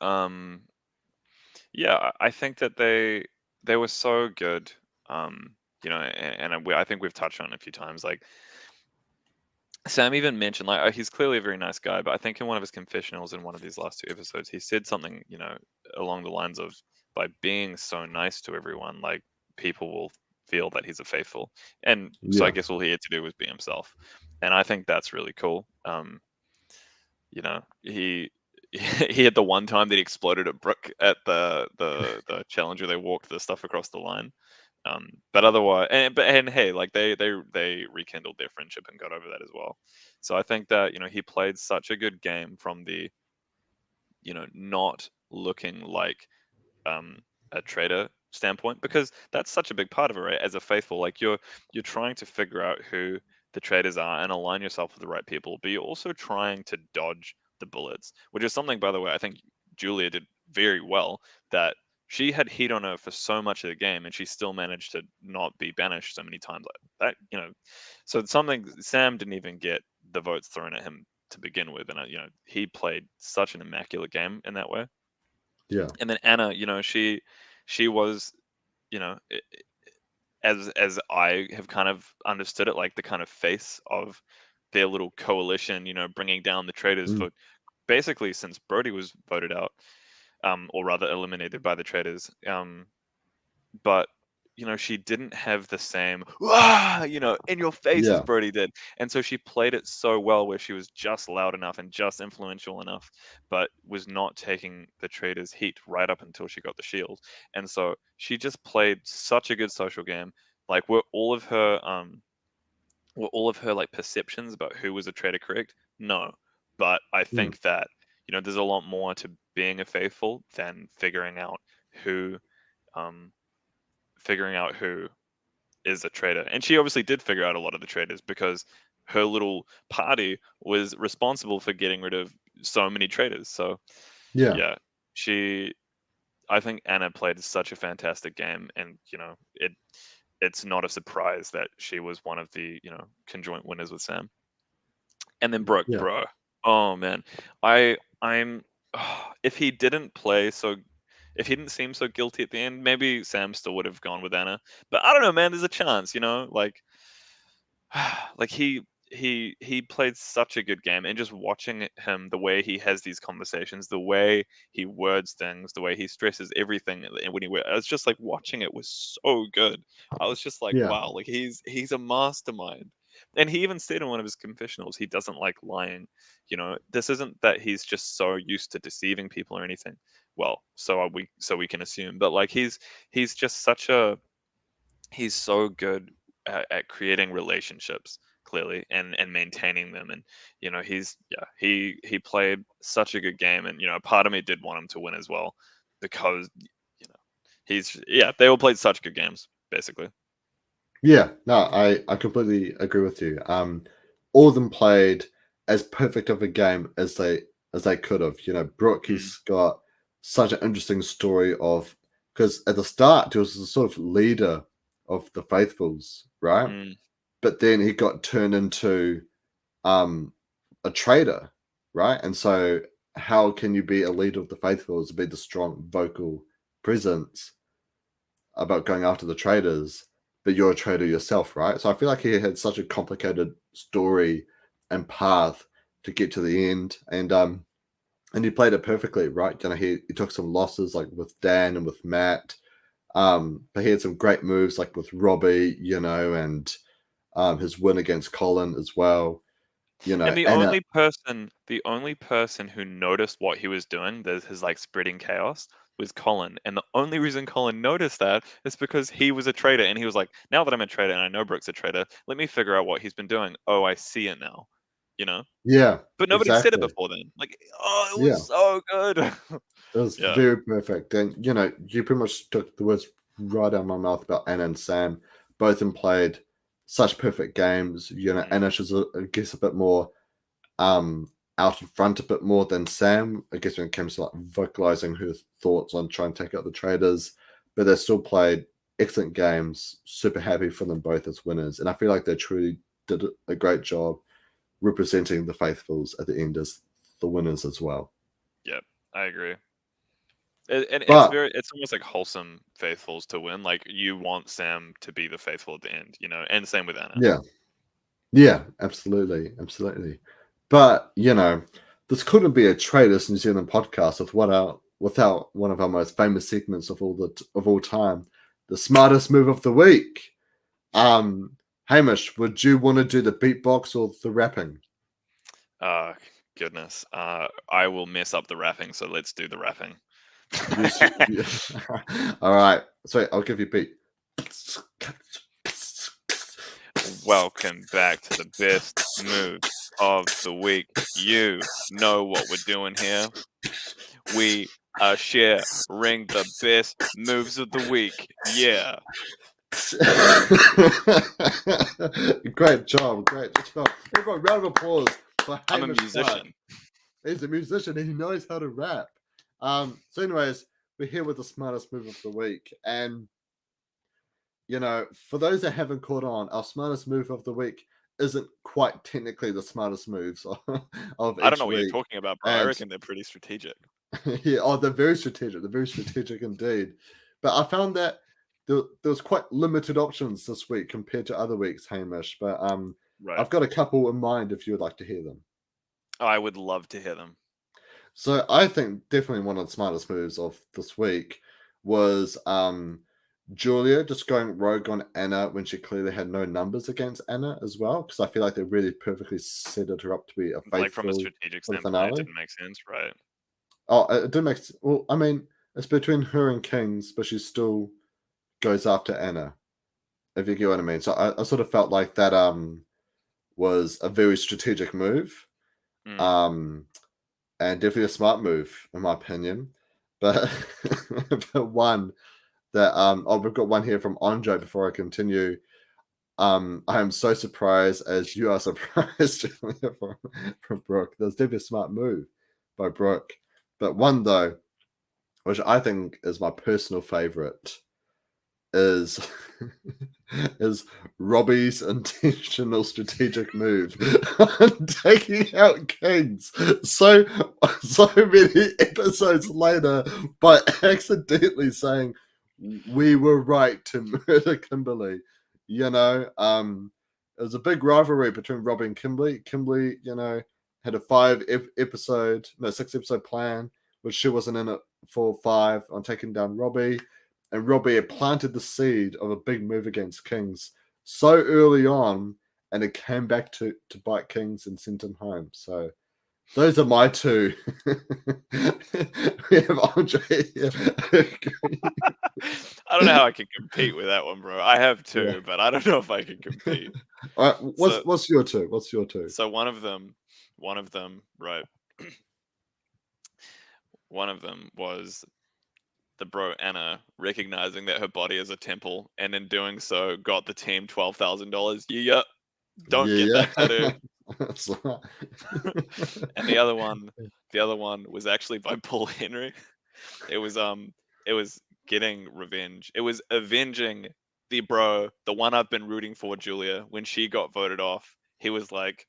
yeah, I think that they were so good. I think we've touched on it a few times. Like Sam even mentioned, like he's clearly a very nice guy, but I think in one of his confessionals in one of these last two episodes, he said something, along the lines of by being so nice to everyone, like people will feel that he's a faithful, and so I Yeah, guess all he had to do was be himself, and I think that's really cool. He he had the one time that he exploded at Brooke at the challenge where they walked the stuff across the line. But otherwise, and hey, like they rekindled their friendship and got over that as well. So I think that he played such a good game from the not looking like um, a trader standpoint because that's such a big part of it, right? As a faithful, like you're trying to figure out who the traders are and align yourself with the right people, but you're also trying to dodge the bullets, which is something, by the way, I think Julia did very well. That she had heat on her for so much of the game, and she still managed to not be banished so many times like that. So it's something Sam didn't even get the votes thrown at him to begin with, and he played such an immaculate game in that way. yeah, And then Anna, she was, you know, i- as I have kind of understood it, like the kind of face of their little coalition, bringing down the traitors mm, for basically since Brody was voted out, or rather eliminated by the traitors. But she didn't have the same in your face as yeah, Brody did, and so she played it so well where she was just loud enough and just influential enough, but was not taking the traders heat right up until she got the shield. And so she just played such a good social game. Like were all of her like perceptions about who was a trader correct? No, but I mm, think that there's a lot more to being a faithful than who um figuring out who is a traitor. And she obviously did figure out a lot of the traitors because her little party was responsible for getting rid of so many traitors. So yeah, yeah, she I think Anna played such a fantastic game, and it's not a surprise that she was one of the, conjoint winners with Sam. And then Brooke, yeah, bro. Oh man. I'm if he didn't play so if he didn't seem so guilty at the end, maybe Sam still would have gone with Anna. But I don't know, man. There's a chance, like like he played such a good game, and just watching him, the way he has these conversations, the way he words things, the way he stresses everything, and when I was just like watching it was so good. I was just like, yeah, wow, like he's a mastermind. And he even said in one of his confessionals he doesn't like lying. This isn't that he's just so used to deceiving people or anything. Well, so we can assume, but like he's just such a he's so good at creating relationships clearly and maintaining them. And he played such a good game, and part of me did want him to win as well because they all played such good games basically. yeah. No, I completely agree with you. All of them played as perfect of a game as they could have. You know, Brooke, Mm, he's got such an interesting story of because at the start he was the sort of leader of the faithfuls, right? mm. But then he got turned into um a traitor, right? And so how can you be a leader of the faithful is to be the strong vocal presence about going after the traitors, but you're a traitor yourself, right? So I feel like he had such a complicated story and path to get to the end, and he played it perfectly, right? You know, he took some losses like with Dan and with Matt, but he had some great moves like with Robbie, you know, and his win against Colin as well, you know, And the and only person who noticed what he was doing, there's his like spreading chaos, was Colin. And the only reason Colin noticed that is because he was a traitor, and he was like, now that I'm a traitor and I know Brooke's a traitor, let me figure out what he's been doing. Oh, I see it now. You know? yeah, But nobody said it exactly. before then. Like, oh, it was Yeah, so good. it was Yeah. very perfect. And, you know, you pretty much took the words right out of my mouth about Anna and Sam. Both of them played such perfect games. You know, Mm, Anna was, I guess, a bit more out in front a bit more than Sam, I guess, when it comes to like vocalizing her thoughts on trying to take out the traders. But they still played excellent games. Super happy for them both as winners. And I feel like they truly did a great job representing the faithfuls at the end as the winners as well. yep, I agree. And it's But very, it's almost like wholesome faithfuls to win. Like you want Sam to be the faithful at the end, and same with Anna. yeah, yeah, absolutely, absolutely. But you know, this couldn't be a Traders New Zealand podcast without one of our most famous segments of all time, the smartest move of the week. Um, Hamish, would you want to do the beatbox or the rapping? Uh, Goodness. I will mess up the rapping, so let's do the rapping. You all right. So I'll give you a beat. Welcome back to the best move of the week. You know what we're doing here. We are sharing the best moves of the week. Yeah. Great job, great job. Everyone, round of applause for I'm a Hamish Clark. musician. He's a musician and he knows how to rap. So, anyways, we're here with the smartest move of the week. And, you know, for those that haven't caught on, our smartest move of the week isn't quite technically the smartest moves of I don't each know what you're week. talking about, bro. I And reckon they're pretty strategic. yeah, oh, they're very strategic. They're very strategic indeed. But I found that there was quite limited options this week compared to other weeks, Hamish. But Right. I've got a couple in mind if you would like to hear them. I would love to hear them. So I think definitely one of the smartest moves of this week was Julia just going rogue on Anna when she clearly had no numbers against Anna as well, because I feel like they really perfectly set her up to be a Like from a faithful strategic for the standpoint, it finale. didn't make sense, right? Oh, it did make well. I mean, it's between her and Kings, but she still goes after Anna. If you get what I mean. So I sort of felt like that was a very strategic move. Mm. Um and definitely a smart move, in my opinion. But but one that we've got one here from Andre before I continue. I am so surprised as you are surprised Julia, from Brooke. That's definitely a smart move by Brooke. But one though, which I think is my personal favorite, is is Robbie's intentional strategic move on taking out Kings so many episodes later by accidentally saying we were right to murder Kimberly. You know, it was a big rivalry between Robbie and Kimberly. Kimberly, you know, had a six episode plan, which she wasn't in it for five on taking down Robbie, and Robbie had planted the seed of a big move against Kings so early on, and it came back to bite Kings and sent him home. So those are my two. We have Andre here. I don't know how I can compete with that one, bro. I have Yeah. two, but I don't know if I can compete. All right. So, What's your two? What's your two? so one of them, right? One of them was the bro Anna recognizing that her body is a temple, and in doing so, got the team $12,000. Yeah, don't get Yeah, that tattoo. That's right. And the other one was actually by Paul Henry. It was it was getting revenge. It was avenging the one I've been rooting for, Julia, when she got voted off. He was like,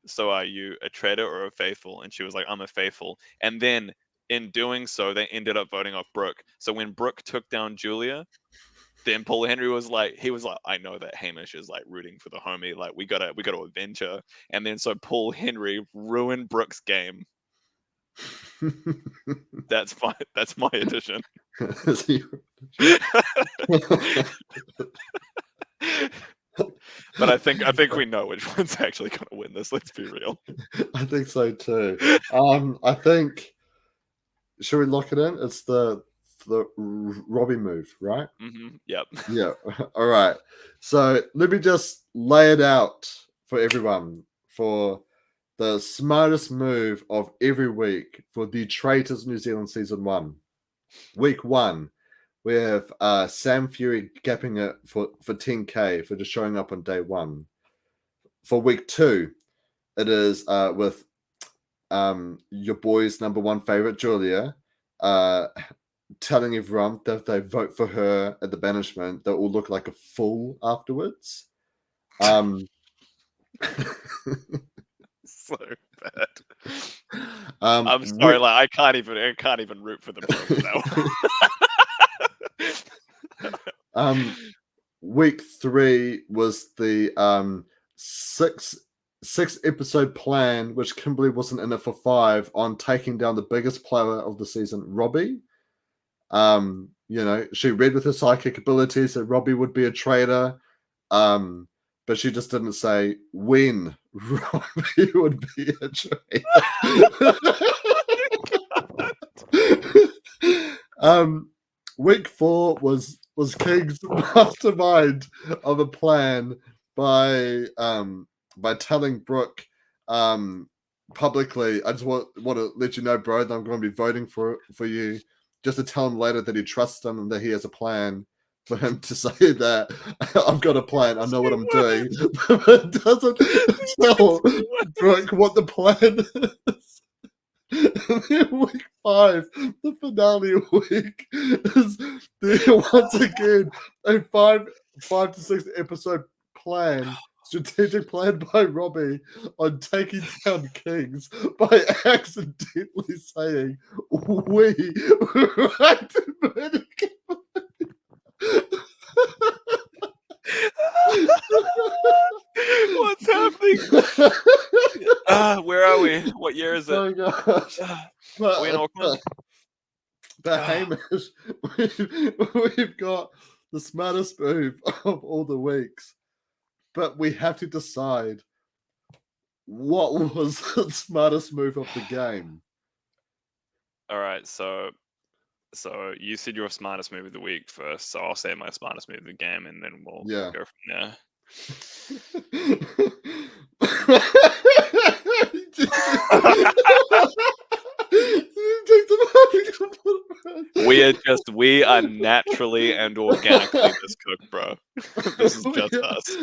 "So are you a traitor or a faithful?" And she was like, "I'm a faithful." And then in doing so, they ended up voting off Brooke. So when Brooke took down Julia, then Paul Henry was like, he was like, I know that Hamish is like rooting for the homie. Like we gotta avenge her. And then so Paul Henry ruined Brooke's game. That's my addition. That's your- But I think we know which one's actually gonna win this. Let's be real. I think so too. I think should we lock it in? It's the Robbie move, right? Yep. Yeah. All right. So let me just lay it out for everyone for the smartest move of every week for the Traitors New Zealand season 1. Week 1, we have Sam Fury gapping it for 10k for just showing up on day 1. For week 2, it is with your boy's number 1 favorite Julia telling everyone that if they vote for her at the banishment, they will look like a fool afterwards. So bad. I'm sorry, week, like I can't even root for the bro for that week 3 was the six episode plan, which Kimberly wasn't in it for 5, on taking down the biggest player of the season, Robbie. She read with her psychic abilities that Robbie would be a traitor. But she just didn't say when Robbie would be a traitor. Week 4 was King's mastermind of a plan by telling Brooke publicly, I just want to let you know, bro, that I'm going to be voting for you, just to tell him later that he trusts him and that he has a plan for him to say that I've got a plan, I know what I'm doing, but doesn't tell Brooke what the plan is. And then week 5, the finale week, is there once again a 5 to 6 episode strategic plan by Robbie on taking down Kings by accidentally saying we were right to murder What's happening? Where are we? What year is it? Oh gosh. Are we in Auckland? But Hamish, we've got the smartest move of all the weeks. But we have to decide what was the smartest move of the game. All right, so you said your smartest move of the week first, so I'll say my smartest move of the game, and then we'll Yeah. go from there. We are naturally and organically this cooked, bro. This is just us.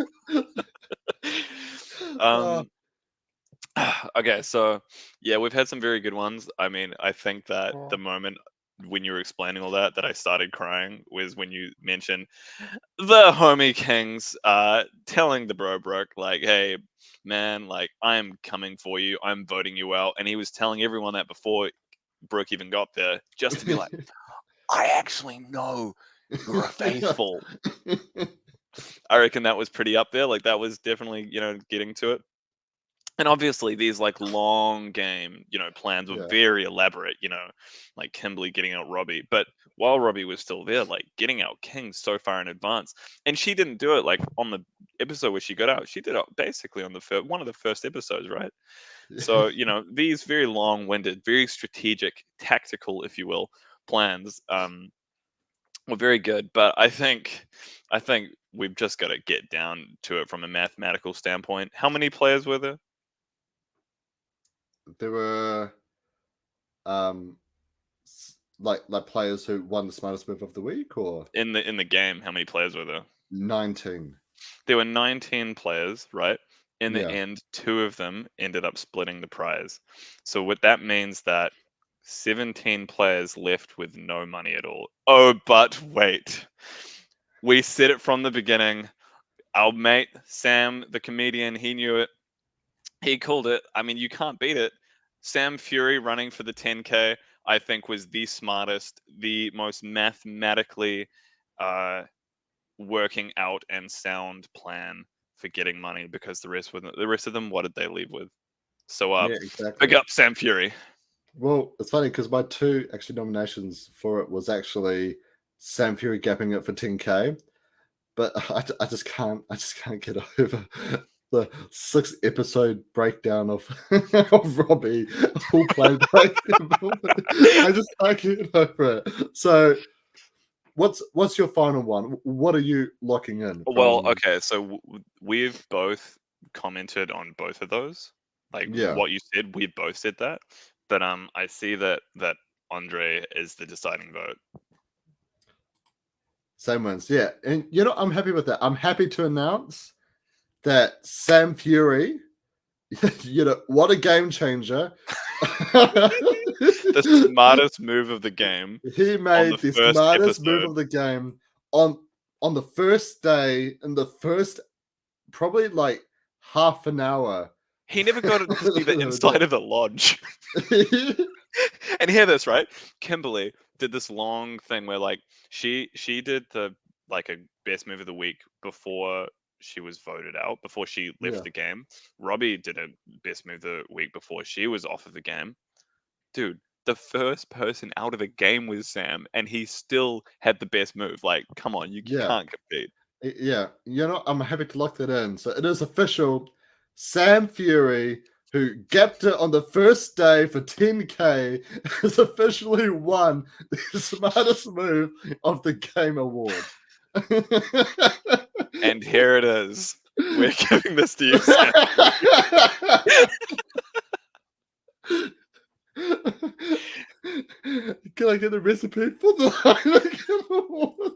Okay, so yeah, we've had some very good ones. I mean, I think that the moment when you were explaining all that I started crying was when you mentioned the homie kings telling the bro Brooke, like, hey man, like, I'm coming for you, I'm voting you out. And he was telling everyone that before Brooke even got there, just to be like, I actually know you're a faithful. I reckon that was pretty up there. Like, that was definitely, getting to it. And obviously these like long game, plans were Yeah. very elaborate, like Kimberly getting out Robbie. But while Robbie was still there, like getting out King so far in advance. And she didn't do it like on the episode where she got out. She did it basically on the one of the first episodes, right? So, these very long-winded, very strategic, tactical, if you will, plans were very good. But I think we've just got to get down to it from a mathematical standpoint. How many players were there? There were like players who won the smartest move of the week, or In the game, how many players were there? 19. There were 19 players, right? In the Yeah. end, two of them ended up splitting the prize. So what that means that 17 players left with no money at all. Oh, but wait. We said it from the beginning. Our mate Sam, the comedian, he knew it. He called it. I mean, you can't beat it. Sam Fury running for the 10K, I think, was the smartest, the most mathematically uh, working out and sound plan for getting money because the rest of them, what did they leave with? So Yeah, big exactly. up Sam Fury. Well, it's funny because my two actually nominations for it was actually Sam Fury gapping it for 10K, but I just can't get over the 6 episode breakdown of of Robbie who played like I just can't get over it. So what's your final one? What are you locking in Well, from? okay, so we've both commented on both of those. Like Yeah, what you said, we both said that. But I see that Andre is the deciding vote. same ones. Yeah, and I'm happy with that. I'm happy to announce that Sam Fury, what a game changer. The smartest move of the game He on the made the first smartest move episode. of the game on on the first day in the first probably like half an hour. He never got to see the inside of the lodge. Yeah. And hear this, right? Kimberly did this long thing where like she did the like a best move of the week before she was voted out, before she left Yeah. the game. Robbie did a best move of the week before she was off of the game. Dude, the first person out of the game was Sam, and he still had the best move. Like, come on, you Yeah. can't compete. Yeah. I'm happy to lock that in. So it is official. Sam Fury, who gapped it on the first day for 10K, has officially won the smartest move of the game award. And here it is. We're giving this to you, Sam. Can I get the recipe for the Heineken award?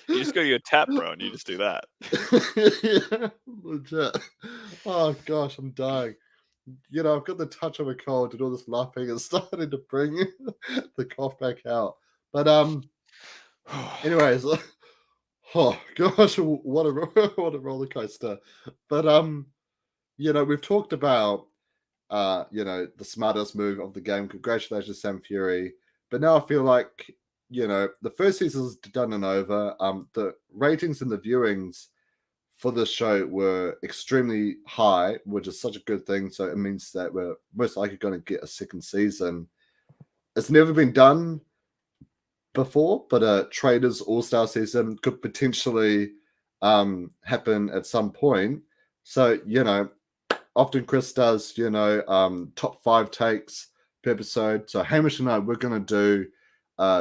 You just go to your tap, bro, and you just do that. Yeah, legit. Oh gosh, I'm dying. I've got the touch of a cold and all this laughing is starting to bring the cough back out. But anyways, oh gosh, what a what a roller coaster. But we've talked about the smartest move of the game. Congratulations, Sam Fury. But now I feel like, the first season's done and over. The ratings and the viewings for this show were extremely high, which is such a good thing. So it means that we're most likely going to get a second season. It's never been done before, but a Traitors All Star season could potentially happen at some point. So, often Chris does, top 5 takes per episode. So Hamish and I, we're going to do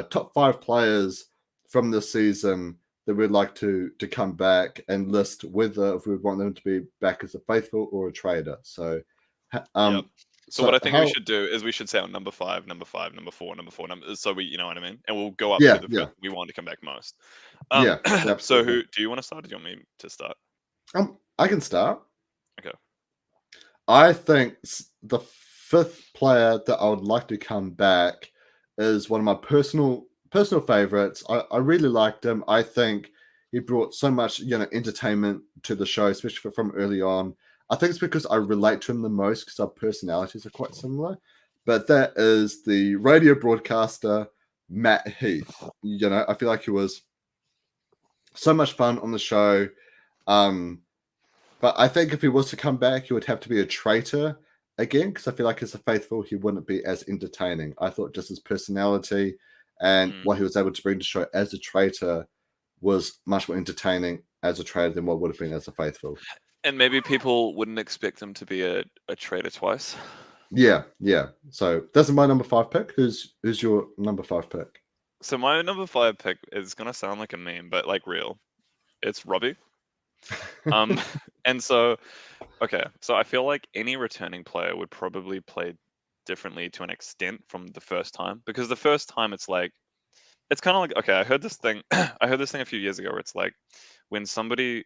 top 5 players from this season that we'd like to come back and list whether if we want them to be back as a faithful or a trader. So, Yep. So what so I think we how? should do is we should say on number five, number five, number four, number four, number. So you know what I mean, and we'll go up to Yeah, the yeah, person we want to come back most. yeah, So absolutely. who do you want to start? Or do you want me to start? I can start. Okay. I think the fifth player that I would like to come back is one of my personal favorites. I really liked him. I think he brought so much entertainment to the show, especially from early on. I think it's because I relate to him the most because our personalities are quite similar. But that is the radio broadcaster Matt Heath. I feel like he was so much fun on the show. Um, but I think if he was to come back, he would have to be a traitor again, because I feel like as a faithful, he wouldn't be as entertaining. I thought just his personality and Mm. what he was able to bring to show as a traitor was much more entertaining as a traitor than what would have been as a faithful. And maybe people wouldn't expect him to be a traitor twice. Yeah, yeah. So that's my number 5 pick. Who's your number 5 pick? So my number five pick is gonna sound like a meme, but like real. It's Robbie. Um, and so okay, so I feel like any returning player would probably play differently to an extent from the first time because the first time it's kind of like okay, I heard this thing I heard this thing a few years ago where it's like when somebody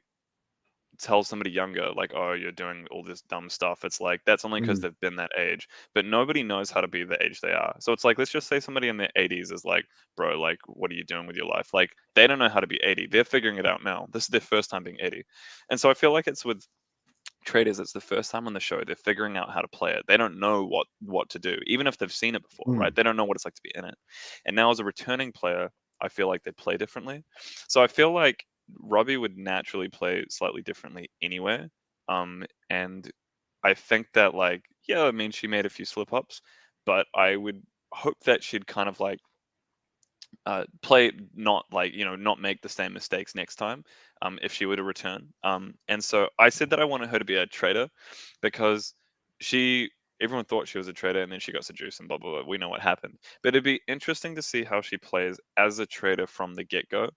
tell somebody younger, like, "Oh, you're doing all this dumb stuff," it's like, that's only because 'cause Mm, they've been that age, but nobody knows how to be the age they are. So it's like, let's just say somebody in their 80s is like, "Bro, like, what are you doing with your life?" Like, they don't know how to be 80. They're figuring it out now. This is their first time being 80. And so I feel like it's with Traitors, it's the first time on the show. They're figuring out how to play it. They don't know what to do, even if they've seen it before, right? mm, They don't know what it's like to be in it. And now as a returning player, I feel like they play differently. So I feel like Robbie would naturally play slightly differently anyway. And I think that, like, yeah, I mean, she made a few slip ups, but I would hope that she'd kind of like play not like, not make the same mistakes next time, if she were to return. And so I said that I wanted her to be a traitor because she everyone thought she was a traitor, and then she got seduced and blah blah blah. We know what happened, but it'd be interesting to see how she plays as a traitor from the get go.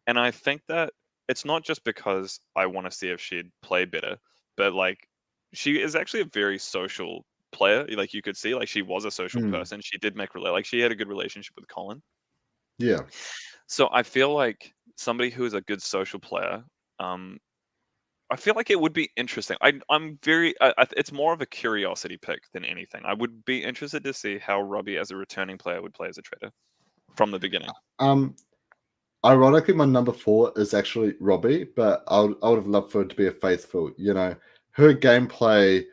And I think that it's not just because I want to see if she'd play better, but like, she is actually a very social player. Like, you could see, like, she was a social mm. person. She did like, she had a good relationship with Colin. Yeah. So I feel like somebody who is a good social player, um, I feel like it would be interesting. I'm very, it's more of a curiosity pick than anything. I would be interested to see how Robbie, as a returning player, would play as a traitor from the beginning. Um, Ironically, my number four is actually Robbie, but I would have loved for it to be a faithful. Her gameplay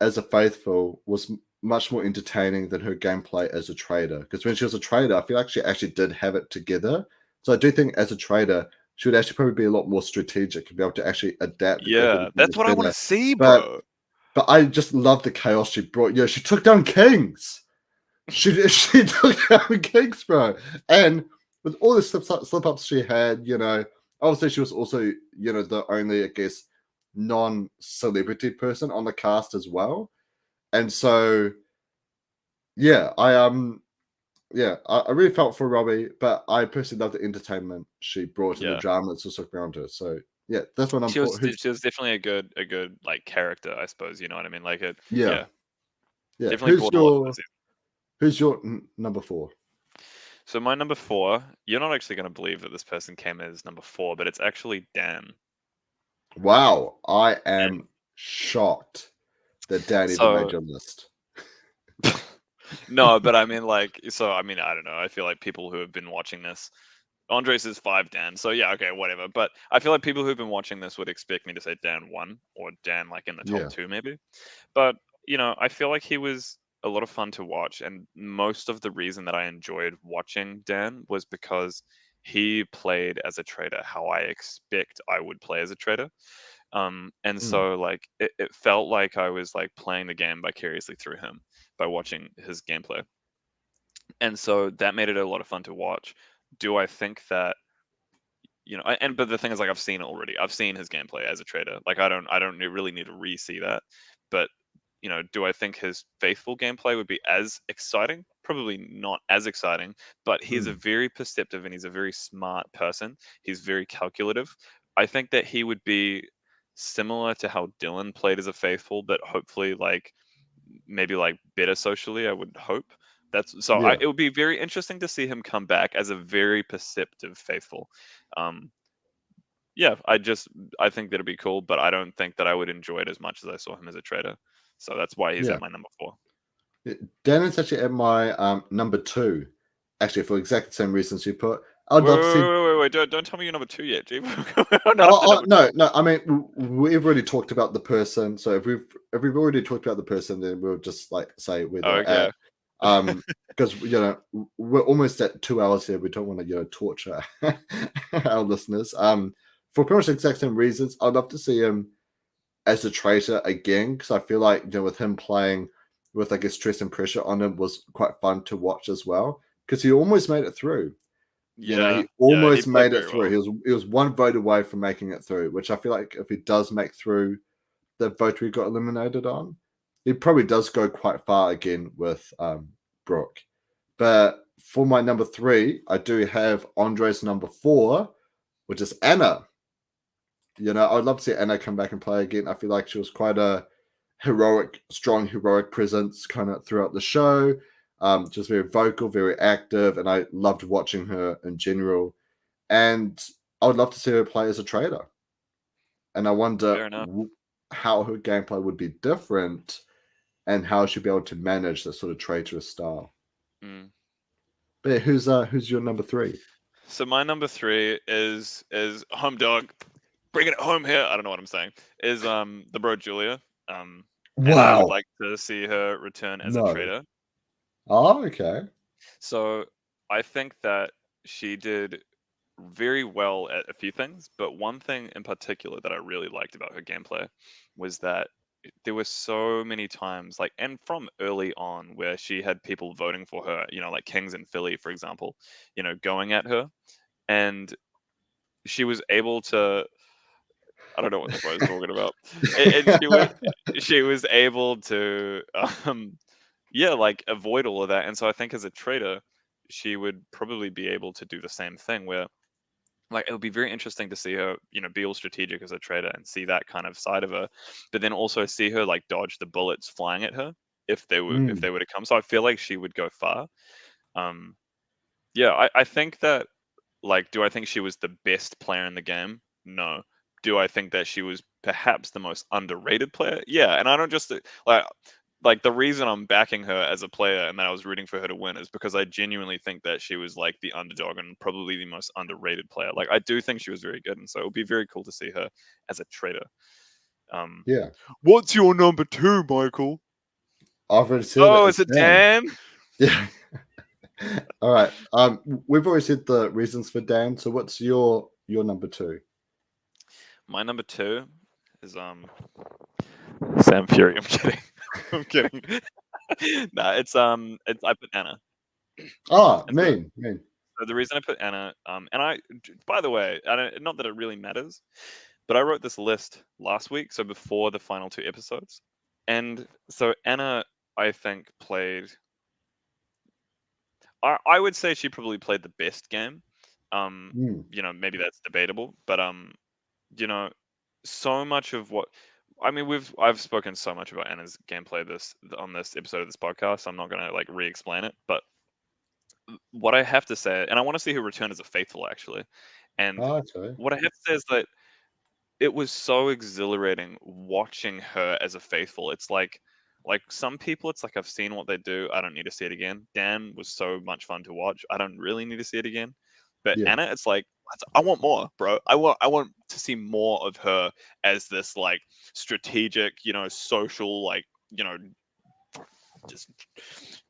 as a faithful was much more entertaining than her gameplay as a trader. Because when she was a trader, I feel like she actually did have it together. So I do think as a trader, she would actually probably be a lot more strategic and be able to actually adapt and go through Yeah, the that's games what I want to better. see, But bro. but I just love the chaos she brought. She took down kings. She took down kings, bro. And with all the slip ups she had, obviously she was also, the only, I guess, non celebrity person on the cast as well. And so yeah, I really felt for Robbie, but I personally love the entertainment she brought and the Yeah, drama that's also around her. So yeah, that's what I'm for. Who's she was definitely a good like character, I suppose. You know what I mean? Like, it, yeah, yeah, yeah. definitely brought a lot to this. Who's your number four? So my number four, you're not actually going to believe that this person came as number four, but it's actually Dan. Wow, I And am shocked that Dan even so made your list. no, but I mean, like, so I mean, I don't know. I feel like people who have been watching this, Andres is five, Dan. So yeah, okay, whatever. But I feel like people who've been watching this would expect me to say Dan one, or Dan like in the top Yeah. two, maybe. But I feel like he was a lot of fun to watch, and most of the reason that I enjoyed watching Dan was because he played as a trader how I expect I would play as a trader. And Mm, so, like, it felt like I was like playing the game vicariously through him by watching his gameplay. And so that made it a lot of fun to watch. Do I think that, but the thing is, like, I've seen it already. I've seen his gameplay as a trader. Like, I don't really need to re-see that. But do I think his faithful gameplay would be as exciting? Probably not as exciting, but he's a mm, very perceptive and he's a very smart person. He's very calculative. I think that he would be similar to how Dylan played as a faithful, but hopefully, like, maybe like better socially, I would hope. yeah. It would be very interesting to see him come back as a very perceptive faithful. Um, yeah, I think that'd be cool, but I don't think that I would enjoy it as much as I saw him as a trader. So that's why he's Yeah. at my number four. Yeah, Dan is actually at my number two, actually for exactly the same reasons you put. I'd Wait, love to wait, see. wait, wait, wait! Don't tell me you're number two yet, G. Not up to Oh number two. no, no. I mean, we've already talked about the person. So if we've already talked about the person, then we'll just like say where they're at. Okay. Because we're almost at 2 hours here. We don't want to torture our listeners. For pretty much the exact same reasons, I'd love to see him as a traitor again because I feel like with him playing with like a stress and pressure on him was quite fun to watch as well because he almost made it through. Yeah, He yeah, he almost played made it very through. well. He was one vote away from making it through, which I feel like if he does make through the vote we got eliminated on, he probably does go quite far again with Brooke. But for my number three, I do have Andre's number four, which is Anna. I'd love to see Anna come back and play again. I feel like she was quite a strong heroic presence kind of throughout the show. Just very vocal, very active, and I loved watching her in general. And I would love to see her play as a trader. and I wonder Fair enough. how her gameplay would be different and how she'd be able to manage that sort of traitorous style. Mm. But yeah, who's your number three? So my number three is home dog, bringing it home here. I don't know what I'm saying. Is the bro Julia. Um, and I would Wow. like to see her return as a No. traitor. Oh, okay. So I think that she did very well at a few things, but one thing in particular that I really liked about her gameplay was that there were so many times, like, and from early on, where she had people voting for her, like Kings in Philly, for example, going at her, and she was able to. I don't know what the bro is talking about, and she was able to, yeah, like avoid all of that, and so I think as a trader, she would probably be able to do the same thing where like it would be very interesting to see her, be all strategic as a trader and see that kind of side of her, but then also see her like dodge the bullets flying at her if Mm, they were to come. So I feel like she would go far. Um, yeah, I think that like, do I think she was the best player in the game? No. Do I think that she was perhaps the most underrated player? Yeah, and I don't just like the reason I'm backing her as a player and that I was rooting for her to win is because I genuinely think that she was like the underdog and probably the most underrated player. Like I do think she was very good, and so it would be very cool to see her as a traitor. Um, yeah. what's your number two, Michael? I've already said it. Oh, is It's it Dan. Dan? Yeah. All right. We've already said the reasons for Dan. So what's your number two? My number two is Sam Fury. I'm kidding. I'm kidding. Nah, it's I put Anna. Ah, And so mean. so the reason I put Anna, and by the way, I don't, not that it really matters, but I wrote this list last week, so before the final two episodes, and so Anna, I think played. I would say she probably played the best game. Um, Mm, maybe that's debatable, but you know, so much of what I mean, I've spoken so much about Anna's gameplay this on this episode of this podcast. So I'm not gonna like re-explain it, but what I have to say, and I want to see her return as a faithful actually, and okay. what I have to say is that it was so exhilarating watching her as a faithful. It's like some people, it's like I've seen what they do. I don't need to see it again. Dan was so much fun to watch. I don't really need to see it again. But Yeah. Anna, it's like I want more, bro. I want to see more of her as this like strategic, social, like just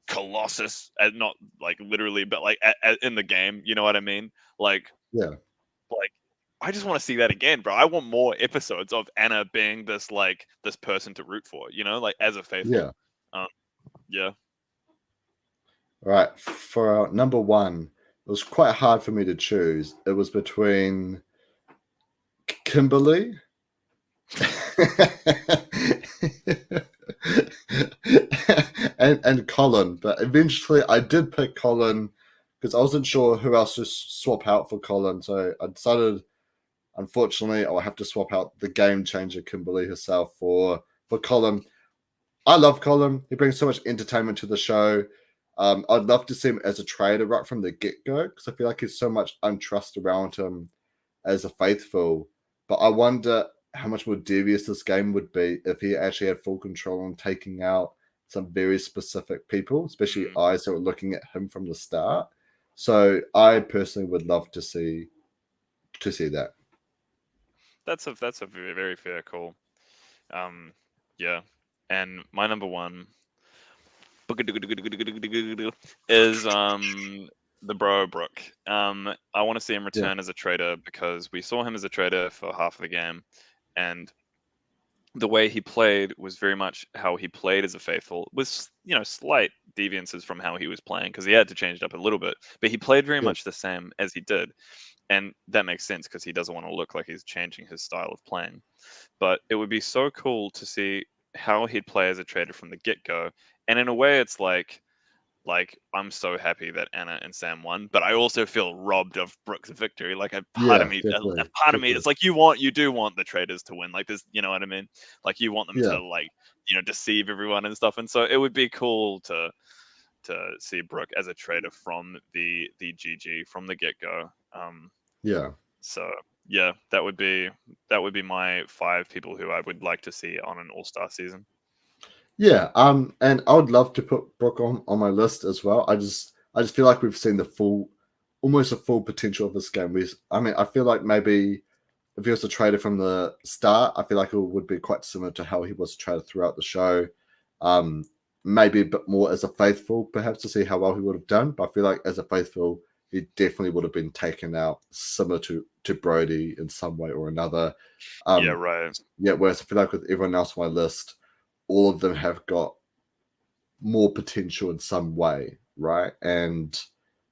colossus, and not like literally, but like in the game. You know what I mean? Like Yeah. like I just want to see that again, bro. I want more episodes of Anna being this person to root for, like as a faithful. Yeah. Um, yeah. All right. For number one, it was quite hard for me to choose. It was between Kimberly and Colin, but eventually I did pick Colin because I wasn't sure who else to swap out for Colin. So I decided, unfortunately, I'll have to swap out the game changer Kimberly herself for Colin. I love Colin. He brings so much entertainment to the show. I'd love to see him as a trader right from the get go because I feel like there's so much untrust around him as a faithful. But I wonder how much more devious this game would be if he actually had full control on taking out some very specific people, especially Mm. eyes that were looking at him from the start. So I personally would love to see that. That's a very, very fair call. Um, yeah. And my number one is the bro Brook. I want to see him Yeah, return as a trader because we saw him as a trader for half of the game, and the way he played was very much how he played as a faithful, with slight deviances from how he was playing because he had to change it up a little bit, but he played very yeah, much the same as he did, and that makes sense because he doesn't want to look like he's changing his style of playing. But it would be so cool to see how he'd play as a trader from the get-go, and in a way it's like I'm so happy that Anna and Sam won, but I also feel robbed of Brooke's victory. Like a part of yeah, me, a definitely, part of me, definitely. it's like you do want the traders to win. Like this, you know what I mean? Like you want them Yeah, to like deceive everyone and stuff. And so it would be cool to see Brooke as a trader from the GG from the get go. yeah. So yeah, that would be my five people who I would like to see on an all-star season. Yeah, and I would love to put Brooke on my list as well. I just feel like we've seen the full, almost the full potential of this game. I mean, I feel like maybe if he was a trader from the start, I feel like it would be quite similar to how he was traded throughout the show. Um, Maybe a bit more as a faithful, perhaps to see how well he would have done. But I feel like as a faithful, he definitely would have been taken out, similar to Brody in some way or another. Yeah, Um, right. yeah, whereas I feel like with everyone else on my list, all of them have got more potential in some way, right? And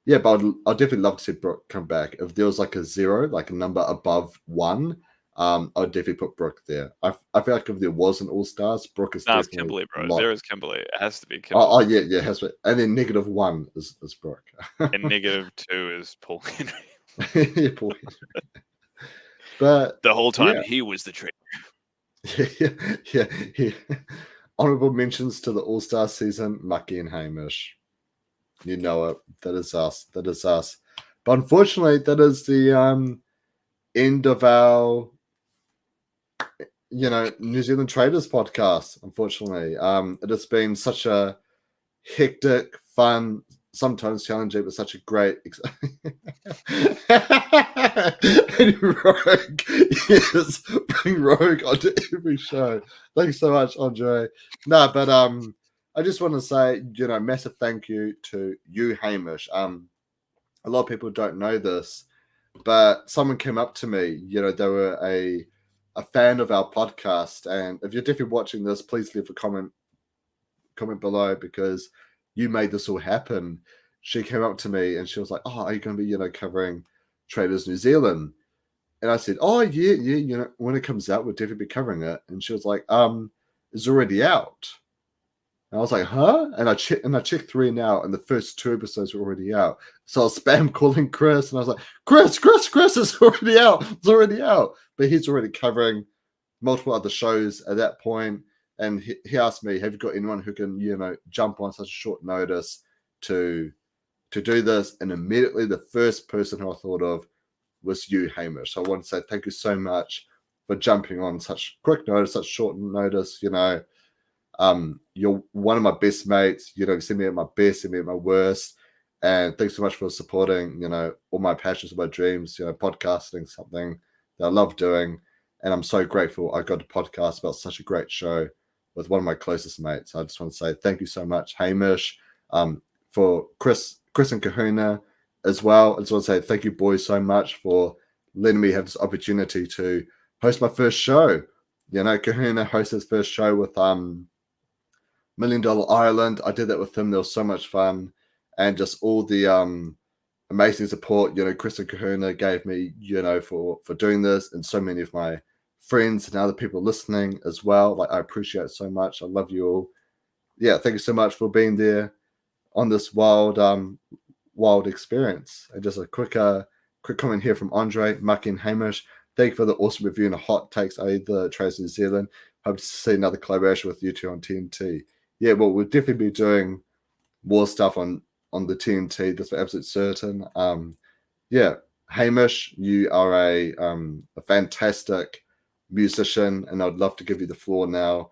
yeah, but I'd definitely love to see Brooke come back. If there was like a zero, like a number above one, I'd definitely put Brooke there. I feel like if there was an All Stars, Brooke is No, it's definitely Kimberly, bro. locked. Zero is Kimberly. It has to be Oh, Kimberly. yeah, yeah, has been. And then negative one is Brooke. And -2 is Paul Henry. Yeah, boy. But The whole time yeah, he was the traitor. yeah, yeah, yeah. Honorable mentions to the All Star season: Mucky and Hamish. You know it. That is us. That is us. But unfortunately, that is the end of our New Zealand Traders podcast. Unfortunately, it has been such a hectic, fun, sometimes challenging, but such a great. And Rogue, yes, bring Rogue onto every show. Thanks so much, Andre. No, but I just want to say, massive thank you to you, Hamish. A lot of people don't know this, but someone came up to me. They were a fan of our podcast, and if you're definitely watching this, please leave a comment below because you made this all happen. She came up to me and she was like, "Oh, are you going to be covering Traders New Zealand?" And I said, "Oh yeah, yeah. When it comes out, we'll definitely be covering it." And she was like, "It's already out." And I was like, huh? And I checked three now, and the first two episodes were already out. So I was spam calling Chris, and I was like, Chris, it's already out. It's already out. But he's already covering multiple other shows at that point. And he asked me, have you got anyone who can, jump on such a short notice to do this? And immediately the first person who I thought of was you, Hamish. So I want to say thank you so much for jumping on such quick notice, such short notice, you're one of my best mates. See me at my best, see me at my worst. And thanks so much for supporting, all my passions, my dreams, podcasting, something that I love doing. And I'm so grateful I got to podcast about such a great show with one of my closest mates. I just want to say thank you so much, Hamish, for Chris and Kahuna as well. I just want to say thank you, boys, so much for letting me have this opportunity to host my first show. Kahuna hosted his first show with Million Dollar Ireland. I did that with him. There was so much fun, and just all the amazing support. Chris and Kahuna gave me, for doing this, and so many of my friends and other people listening as well. Like I appreciate it so much. I love you all. Yeah, thank you so much for being there on this wild experience. And just a quick comment here from Andre, Mucky, and Hamish. Thank you for the awesome review and the hot takes. The Trace New Zealand. Hope to see another collaboration with you two on TNT. Yeah, well, we'll definitely be doing more stuff on the TNT. That's for absolute certain. Yeah, Hamish, you are a fantastic musician, and I'd love to give you the floor now.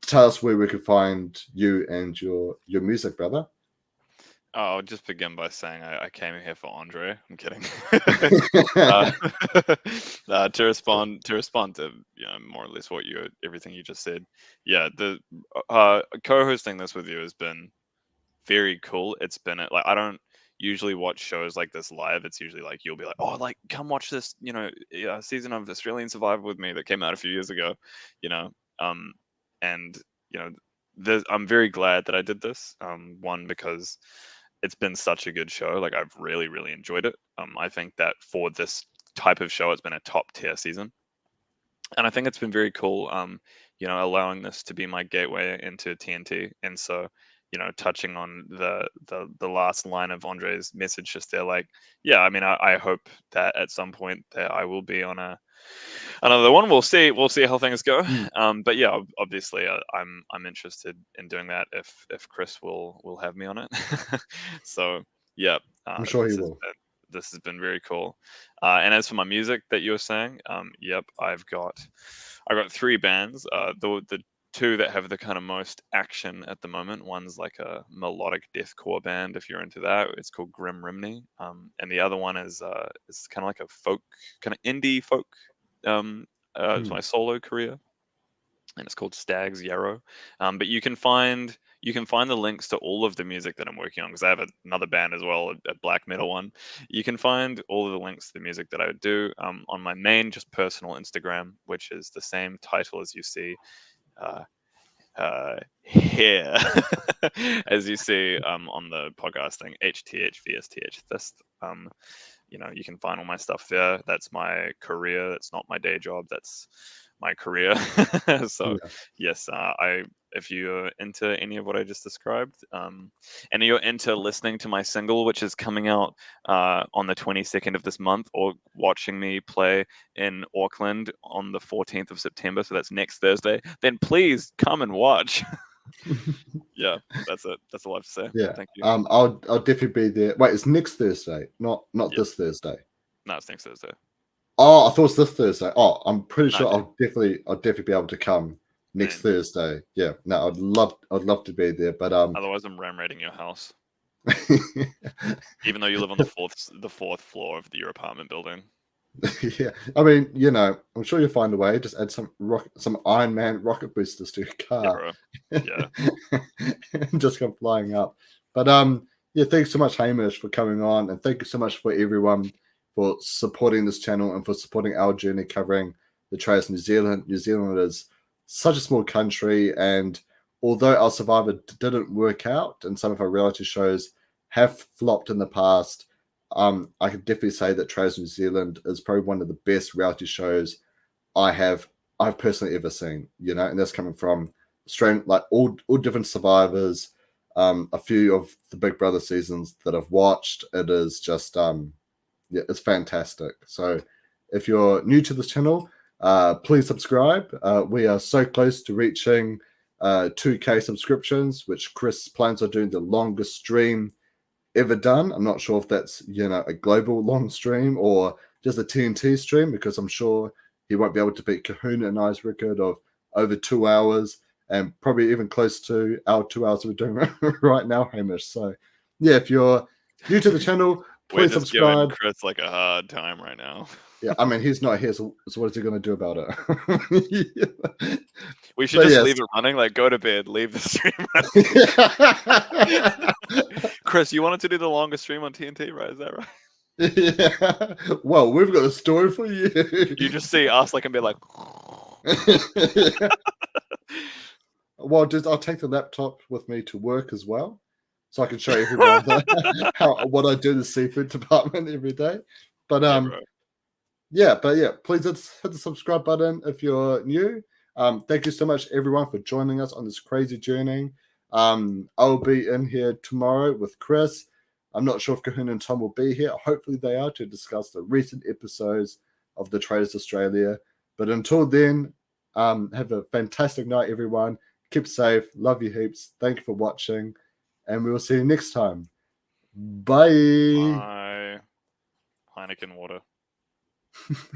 Tell us where we could find you and your music, brother. Oh, I'll just begin by saying I came here for Andre. I'm kidding. uh, to respond to more or less everything you just said. Yeah, the co-hosting this with you has been very cool. It's been like I don't usually watch shows like this live. It's usually like you'll be like, oh, like come watch this, season of Australian Survivor with me that came out a few years ago, you know, um, and you know, I'm very glad that I did this. One because it's been such a good show. Like I've really, really enjoyed it. I think that for this type of show, it's been a top tier season, and I think it's been very cool. Allowing this to be my gateway into TNT, and so touching on the last line of Andre's message just there, like, yeah, I mean, I hope that at some point that I will be on another one. We'll see how things go. Mm, But yeah, obviously, I'm interested in doing that if Chris will have me on it. So yeah, I'm sure he this has will. This has been very cool. And as for my music that you were saying, yep, I got three bands. The two that have the kind of most action at the moment. One's like a melodic deathcore band, if you're into that. It's called Grim Rimney. And the other one is kind of like a folk, kind of indie folk. Um, it's Hmm. my solo career, and it's called Stag's Yarrow. But you can find the links to all of the music that I'm working on, because I have another band as well, a black metal one. You can find all of the links to the music that I do on my main, just personal Instagram, which is the same title as you see uh, here, as you see on the podcast thing, HTHVSTH. You can find all my stuff there. That's my career. That's not my day job. That's my career. So Yeah. yes, I if you're into any of what I just described, and you're into listening to my single, which is coming out on the 22nd of this month, or watching me play in Auckland on the 14th of September, so that's next Thursday, then please come and watch. Yeah, that's it. That's all I have to say. Yeah. Thank you. I'll definitely be there. Wait, it's next Thursday, not Yep. this Thursday. No, it's next Thursday. Oh, I thought it was this Thursday. Oh, I'm pretty No, sure I'll definitely be able to come next man. Thursday. Yeah. No, I'd love to be there, but Otherwise, I'm ram raiding your house, even though you live on the fourth floor of your apartment building. yeah. I mean, I'm sure you'll find a way. Just add some Iron Man rocket boosters to your Yeah, car, bro. Yeah. and just come flying up. But yeah, thanks so much, Hamish, for coming on, and thank you so much for everyone for supporting this channel and for supporting our journey covering the Traitors New Zealand. New Zealand is such a small country, and although our Survivor didn't work out, and some of our reality shows have flopped in the past, I can definitely say that Traitors New Zealand is probably one of the best reality shows I have I've personally ever seen. And that's coming from Australian, like all different survivors. A few of the Big Brother seasons that I've watched, it is just yeah, it's fantastic. So if you're new to this channel, please subscribe. We are so close to reaching 2K subscriptions, which Chris plans on doing the longest stream ever done. I'm not sure if that's a global long stream or just a TNT stream, because I'm sure he won't be able to beat Kahuna and I's record of over 2 hours, and probably even close to our 2 hours we're doing right now, Hamish. So yeah, if you're new to the channel, We're please just giving subscribe. Chris like a hard time right now. Yeah, I mean he's not here, so what is he going to do about it? We should But just yes. leave it running. Like, go to bed, leave the stream running. Chris, you wanted to do the longest stream on TNT, right? Is that right? Yeah. Well, we've got a story for you. You just see us like and be like, Well, I'll take the laptop with me to work as well, so I can show everyone what I do in the seafood department every day. But yeah, bro. yeah, please hit the subscribe button if you're new. Thank you so much, everyone, for joining us on this crazy journey. I'll be in here tomorrow with Chris. I'm not sure if Kahuna and Tom will be here. Hopefully, they are, to discuss the recent episodes of the Traitors Australia. But until then, have a fantastic night, everyone. Keep safe. Love you heaps. Thank you for watching, and we will see you next time. Bye. My Heineken water.